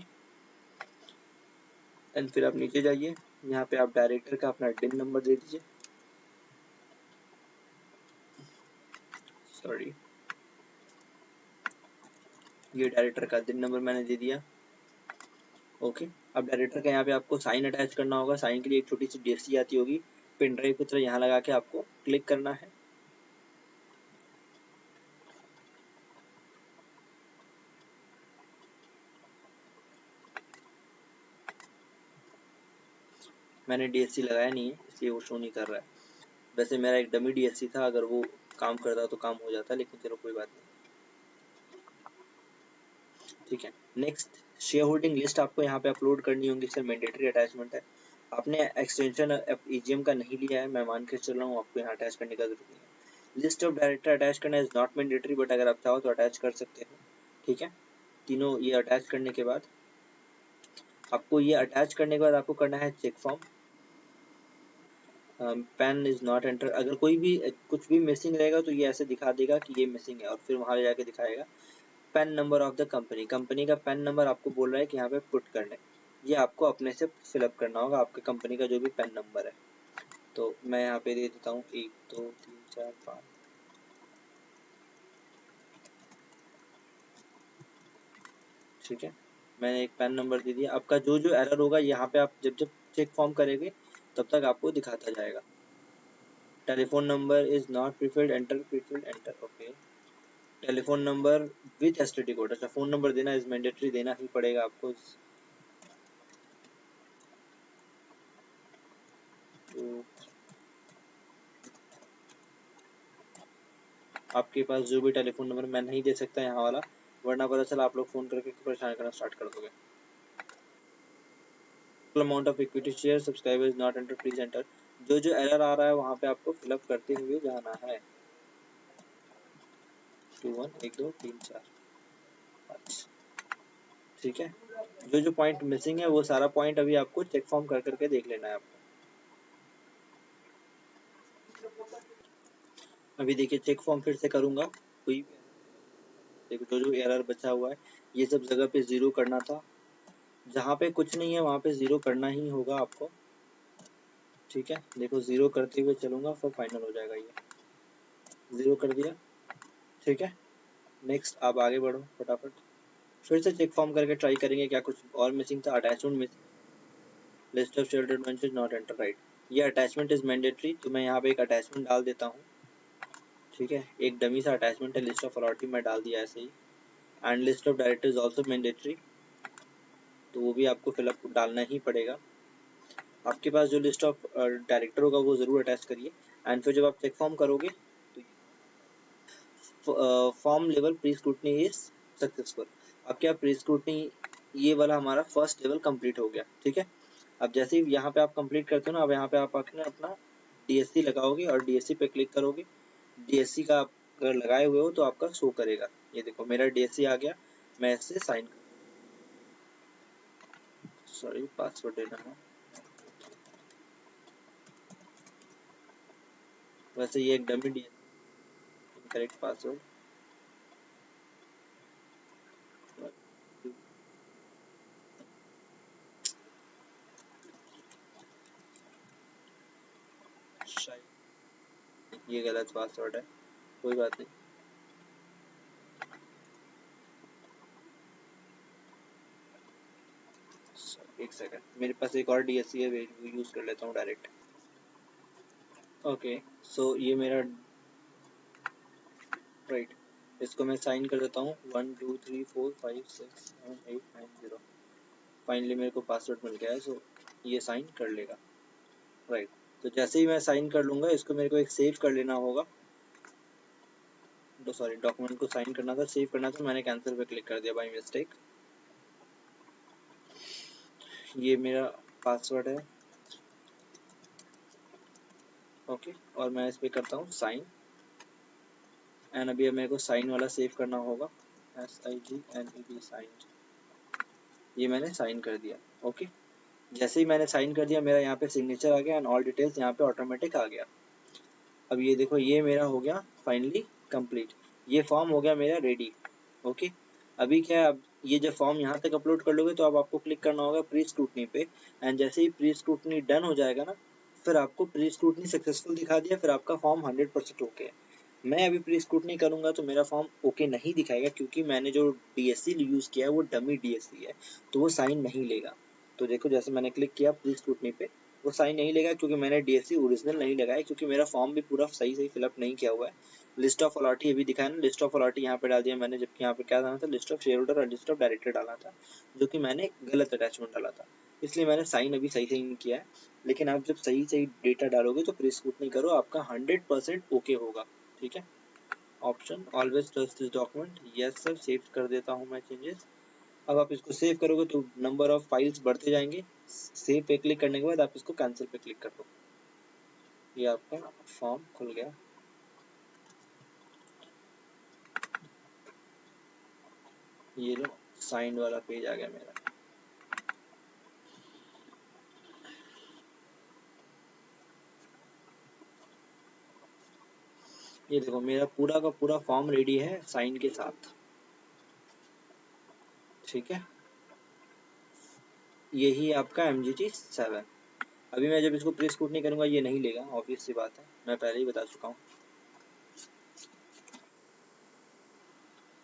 एंड फिर आप नीचे जाइए, यहाँ पे आप डायरेक्टर का अपना डिन नंबर दे दीजिए, सॉरी, ये डायरेक्टर का दिन नंबर मैंने दे दिया, ओके। अब डायरेक्टर का यहाँ पे आपको साइन अटैच करना होगा, साइन के लिए एक छोटी सी डीएससी आती होगी, पेन ड्राइव की तरह यहाँ लगा के आपको क्लिक करना है। मैंने डीएससी लगाया नहीं है इसलिए वो शो नहीं कर रहा है, वैसे मेरा एक डमी डीएससी था, अगर वो काम करता तो काम हो जाता, लेकिन चलो कोई बात नहीं, ठीक है। नेक्स्ट, शेयर होल्डिंग लिस्ट आपको यहाँ पे अपलोड करनी होगी सर, मैंडेटरी अटैचमेंट है। आपने एक्सटेंशन ईजीएम का नहीं लिया है, मैं मान के चल रहा हूँ, आपको यहाँ अटैच करने का जरूरत नहीं है। लिस्ट ऑफ डायरेक्टर अटैच करना इज नॉट मैंडेटरी, बट अगर आप चाहो तो अटैच कर सकते हो, ठीक है। तीनों ये अटैच करने के बाद आपको करना है check form. PAN is not enter, अगर कोई भी कुछ भी मिसिंग रहेगा तो ये ऐसे दिखा देगा कि ये मिसिंग है, और फिर वहां जाके दिखाएगा PAN number of the company, company का पेन नंबर आपको बोल रहा है कि यहाँ पे पुट करने, ये आपको अपने से फिलअप करना होगा, आपके कंपनी का जो भी पेन नंबर है। तो मैं यहाँ पे दे देता हूँ 1 2 3 4 5। ठीक है, मैंने एक पेन नंबर दे दिया। आपका जो जो एरर होगा यहाँ पे आप जब जब चेक फॉर्म करेंगे तब तक आपको दिखाता जाएगा। Telephone number is not prefilled, enter prefilled, enter. Okay, telephone number with STD code, अच्छा फोन नंबर देना इज मैंडेटरी, देना ही पड़ेगा आपको। तो आपके पास जो भी टेलीफोन नंबर, मैं नहीं दे सकता यहाँ वाला, वरना पता चला आप लोग फोन करके परेशान करना स्टार्ट कर दोगे। Amount of equity share subscriber is not enter, please enter. जो जो एरर आ रहा है वहाँ पे आपको फिलअप करते हुए जाना है। 2 1 1 2 3 4 5। ठीक है, जो जो पॉइंट मिसिंग है वो सारा पॉइंट अभी आपको चेक फॉर्म कर करके देख लेना है आपको। अभी देखिए चेक फॉर्म फिर से करूंगा, कोई देखो जो जो एरर बचा हुआ है ये सब जगह पे जीरो करना था, जहाँ पे कुछ नहीं है वहाँ पे जीरो करना ही होगा आपको। ठीक है, देखो जीरो करते हुए चलूंगा फिर फाइनल हो जाएगा, ये जीरो कर दिया। ठीक है, नेक्स्ट आप आगे बढ़ो फटाफट, फिर से चेक फॉर्म करके ट्राई करेंगे क्या कुछ और मिसिंग था। Attachment missing, list of shared is not enter, right. ये अटैचमेंट इज मैंडेटरी, तो मैं यहाँ पे एक अटैचमेंट डाल देता हूँ। ठीक है, एक डमी सा अटैचमेंट है, लिस्ट ऑफ अथॉरिटी में डाल दिया ऐसे ही। And list of director is also mandatory, तो वो भी आपको फिलअप डालना ही पड़ेगा। आपके पास जो लिस्ट ऑफ डायरेक्टर होगा वो जरूर अटैच करिए। एंड फिर जब आप चेक फॉर्म करोगे तो form level pre scrutiny is successful, अब क्या प्री स्क्रूटनी ये वाला हमारा फर्स्ट लेवल कंप्लीट हो गया। ठीक है, अब जैसे ही यहाँ पे आप कंप्लीट करते हो ना, अब यहाँ पे आप अपना डीएससी लगाओगे और डीएससी पे क्लिक करोगे। डीएससी का आप अगर लगाए हुए हो तो आपका शो करेगा, ये देखो मेरा डीएससी आ गया। मैं इससे साइन, सॉरी पासवर्ड देना है, वैसे ये एक डमी डीएससी, इनकरेक्ट पासवर्ड। शायद ये गलत पासवर्ड है, कोई बात नहीं। एक सेकंड, मेरे पास एक और डीएससी है, वो यूज कर लेता हूँ डायरेक्ट। ओके, सो ये मेरा राइट, इसको मैं साइन कर देता हूँ 1 2 3 4 5 6 7 8 9 0। फाइनली मेरे को पासवर्ड मिल गया है, सो ये साइन कर लेगा। राइट, तो जैसे ही मैं साइन कर लूंगा इसको मेरे को एक सेव कर लेना होगा। तो सॉरी, डॉक्यूमेंट को साइन करना था, सेव करना था, मैंने कैंसिल पे क्लिक कर दिया बाय मिस्टेक। ये मेरा पासवर्ड है। ओके, और मैं इस पे करता हूँ साइन। एंड अभी मेरे को साइन वाला सेव करना होगा, SIGNED साइन, ये मैंने साइन कर दिया। ओके, जैसे ही मैंने साइन कर दिया मेरा यहाँ पे सिग्नेचर आ गया एंड ऑल डिटेल्स यहाँ पे ऑटोमेटिक आ गया। अब ये देखो ये मेरा हो गया फाइनली कंप्लीट, ये फॉर्म हो गया मेरा रेडी। ओके, अभी क्या है, अब ये जब फॉर्म यहाँ तक अपलोड कर लोगे तो अब आपको क्लिक करना होगा प्री स्क्रूटनी पे। एंड जैसे ही प्री स्क्रूटनी डन हो जाएगा ना, फिर आपको प्री स्क्रूटनी सक्सेसफुल दिखा दिया, फिर आपका फॉर्म 100% ओके है। मैं अभी प्री स्क्रूटनी करूंगा तो मेरा फॉर्म ओके नहीं दिखाएगा, क्योंकि मैंने जो डीएससी यूज किया है वो डमी डीएससी है, तो वो साइन नहीं लेगा। तो देखो जैसे मैंने क्लिक किया प्री स्क्रूटनी पे, वो साइन नहीं लेगा क्योंकि मैंने डीएससी ओरिजिनल नहीं लगाया, क्योंकि मेरा फॉर्म भी पूरा सही सही फिलअप नहीं किया हुआ है। लिस्ट ऑफ अथॉरिटी अभी दिखाया ना, लिस्ट ऑफ अथॉरिटी यहाँ पे डाल दिया मैंने, जबकि यहाँ पे क्या डालना था, लिस्ट ऑफ शेयर होल्डर और लिस्ट ऑफ डायरेक्टर डालना था, जो कि मैंने गलत अटैचमेंट डाला था, इसलिए मैंने साइन अभी सही सही नहीं किया है। लेकिन आप जब सही सही डेटा डालोगे तो प्री स्क्रूटनी करो, आपका 100% ओके होगा। ठीक है, option always trust this document, yes sir, save कर देता हूँ मैं चेंजेस। अब आप इसको सेव करोगे तो नंबर ऑफ फाइल्स बढ़ते जाएंगे। सेव पे क्लिक करने के बाद आप इसको कैंसिल पे क्लिक कर दो, ये आपका फॉर्म खुल गया। ये लो, साइंड वाला पेज आ गया मेरा। ये देखो मेरा पूरा का पूरा फॉर्म रेडी है साइन के साथ, ठीक है। यही आपका MGT7। अभी मैं जब इसको प्री स्क्रूटनी करूंगा ये नहीं लेगा, ऑब्वियस सी बात है, मैं पहले ही बता चुका हूँ।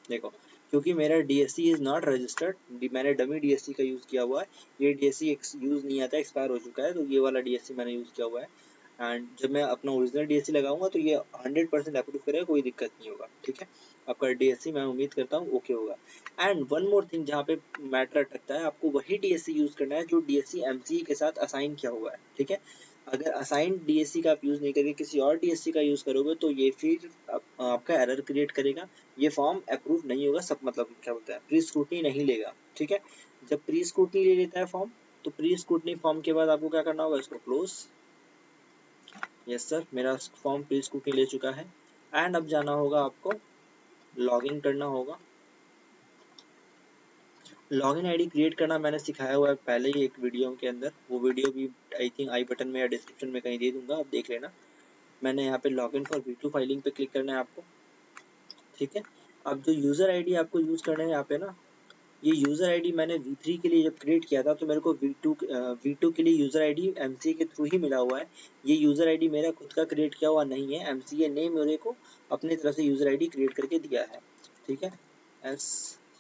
देखो क्योंकि मेरा DSC इज नॉट रजिस्टर्ड, मैंने डमी DSC का यूज किया हुआ है, ये DSC यूज नहीं आता, एक्सपायर हो चुका है, तो ये वाला DSC मैंने यूज किया हुआ है। एंड जब मैं अपना ओरिजिनल DSC लगाऊंगा तो ये 100% अप्रूव करेगा, कोई दिक्कत नहीं होगा, ठीक है। आपका DSC मैं उम्मीद करता हूँ ओके होगा। एंड वन मोर थिंग जहाँ पे मैटर अटकता है, आपको वही DSC यूज करना है जो DSC MCE के साथ असाइन किया हुआ है, ठीक है। अगर असाइंड DSC का आप यूज नहीं करके किसी और DSC का यूज करोगे तो ये फिर आपका एरर क्रिएट करेगा, ये फॉर्म अप्रूव नहीं होगा, सब मतलब क्या बोलते हैं प्री स्क्रूटनी नहीं लेगा, ठीक है। जब प्री स्क्रूटनी ले लेता है फॉर्म, तो प्री स्क्रूटनी फॉर्म के बाद आपको क्या करना होगा, इसको क्लोज। यस सर, मेरा फॉर्म प्री स्क्रूटनी ले चुका है। एंड अब जाना होगा आपको, लॉगिन करना होगा। लॉगिन आईडी क्रिएट करना मैंने सिखाया हुआ है पहले ही एक वीडियो के अंदर, वो वीडियो भी आई थिंक आई बटन में या डिस्क्रिप्शन में कहीं दे दूंगा, आप देख लेना। मैंने यहाँ पे लॉगिन फॉर V2 फाइलिंग पे क्लिक करना है आपको, ठीक है। अब जो यूजर आईडी आपको यूज करना है यहाँ पे ना, ये यूजर आईडी मैंने V3 के लिए जब क्रिएट किया था तो मेरे को V2 के लिए यूजर आईडी MCA के थ्रू ही मिला हुआ है। ये यूजर आईडी मेरा खुद का क्रिएट किया हुआ नहीं है, MCA ने मेरे को अपनी तरफ से यूजर आईडी क्रिएट करके दिया है, ठीक है। एस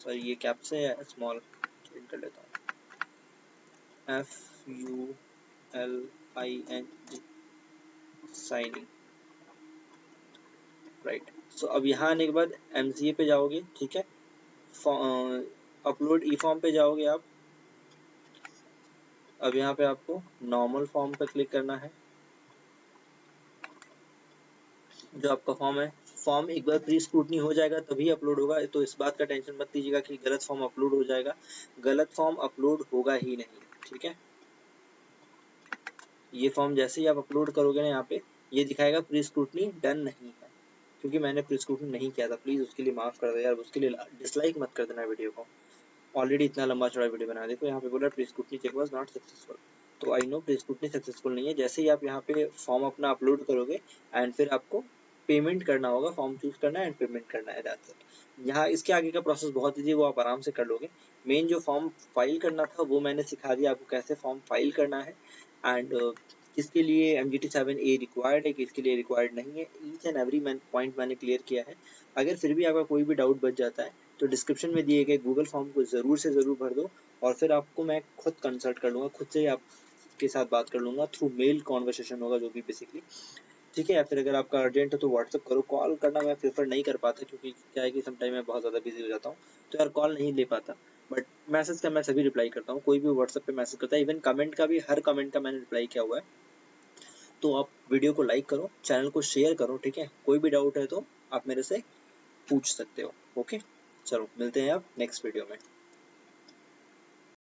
सॉरी ये कैप्स है स्मॉल, चेंज कर लेता हूँ, FULING साइनिंग, राइट। सो अब यहाँ आने के बाद MCA पे जाओगे, ठीक है। अपलोड ई फॉर्म पे जाओगे आप। अब यहाँ पे आपको नॉर्मल फॉर्म पे क्लिक करना है, जो आपका फॉर्म है। फॉर्म एक बार प्री स्क्रूटनी हो जाएगा तभी अपलोड होगा, तो इस बात का टेंशन मत लीजिएगा कि गलत फॉर्म अपलोड हो जाएगा, गलत फॉर्म अपलोड होगा ही नहीं, ठीक है। ये फॉर्म जैसे ही आप अपलोड करोगे ना, यहाँ पे ये दिखाएगा प्री स्क्रूटनी डन नहीं है, क्योंकि मैंने प्री स्क्रूटनी नहीं किया था, प्लीज उसके लिए माफ कर दो यार, उसके लिए डिसलाइक मत कर देना वीडियो को, ऑलरेडी इतना लंबा चौड़ा वीडियो बना, देखो यहाँ पे बोला pre scrutiny check was not successful, तो I know pre scrutiny successful नहीं है। जैसे ही आप यहाँ पे फॉर्म अपना अपलोड करोगे एंड फिर आपको पेमेंट करना होगा, फॉर्म चूज करना है एंड पेमेंट करना है, दैट्स इट। यहाँ इसके आगे का प्रोसेस बहुत ईजी है, वो आप आराम से कर लोगे। मेन जो फॉर्म फाइल करना था वो मैंने सिखा दिया आपको कैसे फॉर्म फाइल करना है, एंड किसके लिए MGT7A रिक्वायर्ड है, किसके लिए रिक्वायर्ड नहीं है, ईच एंड एवरी पॉइंट मैंने क्लियर किया है। अगर फिर भी आपका कोई भी डाउट बच जाता है तो डिस्क्रिप्शन में दिए गए गूगल फॉर्म को जरूर से जरूर भर दो, और फिर आपको मैं खुद कंसल्ट कर लूँगा, खुद से ही आपके साथ बात कर लूँगा, थ्रू मेल कॉन्वर्सेशन होगा जो भी बेसिकली, ठीक है। या फिर अगर आपका अर्जेंट है तो व्हाट्सअप करो, कॉल करना मैं प्रेफर नहीं कर पाता क्योंकि क्या है कि समटाइम मैं बहुत ज़्यादा बिजी हो जाता हूँ, तो यार कॉल नहीं ले पाता, बट मैसेज का मैं सभी रिप्लाई करता हूँ, कोई भी व्हाट्सएप पे मैसेज करता है, इवन कमेंट का भी, हर कमेंट का मैंने रिप्लाई किया हुआ है। तो आप वीडियो को लाइक करो, चैनल को शेयर करो, ठीक है। कोई भी डाउट है तो आप मेरे से पूछ सकते हो, ओके। चलो मिलते हैं आप नेक्स्ट वीडियो में।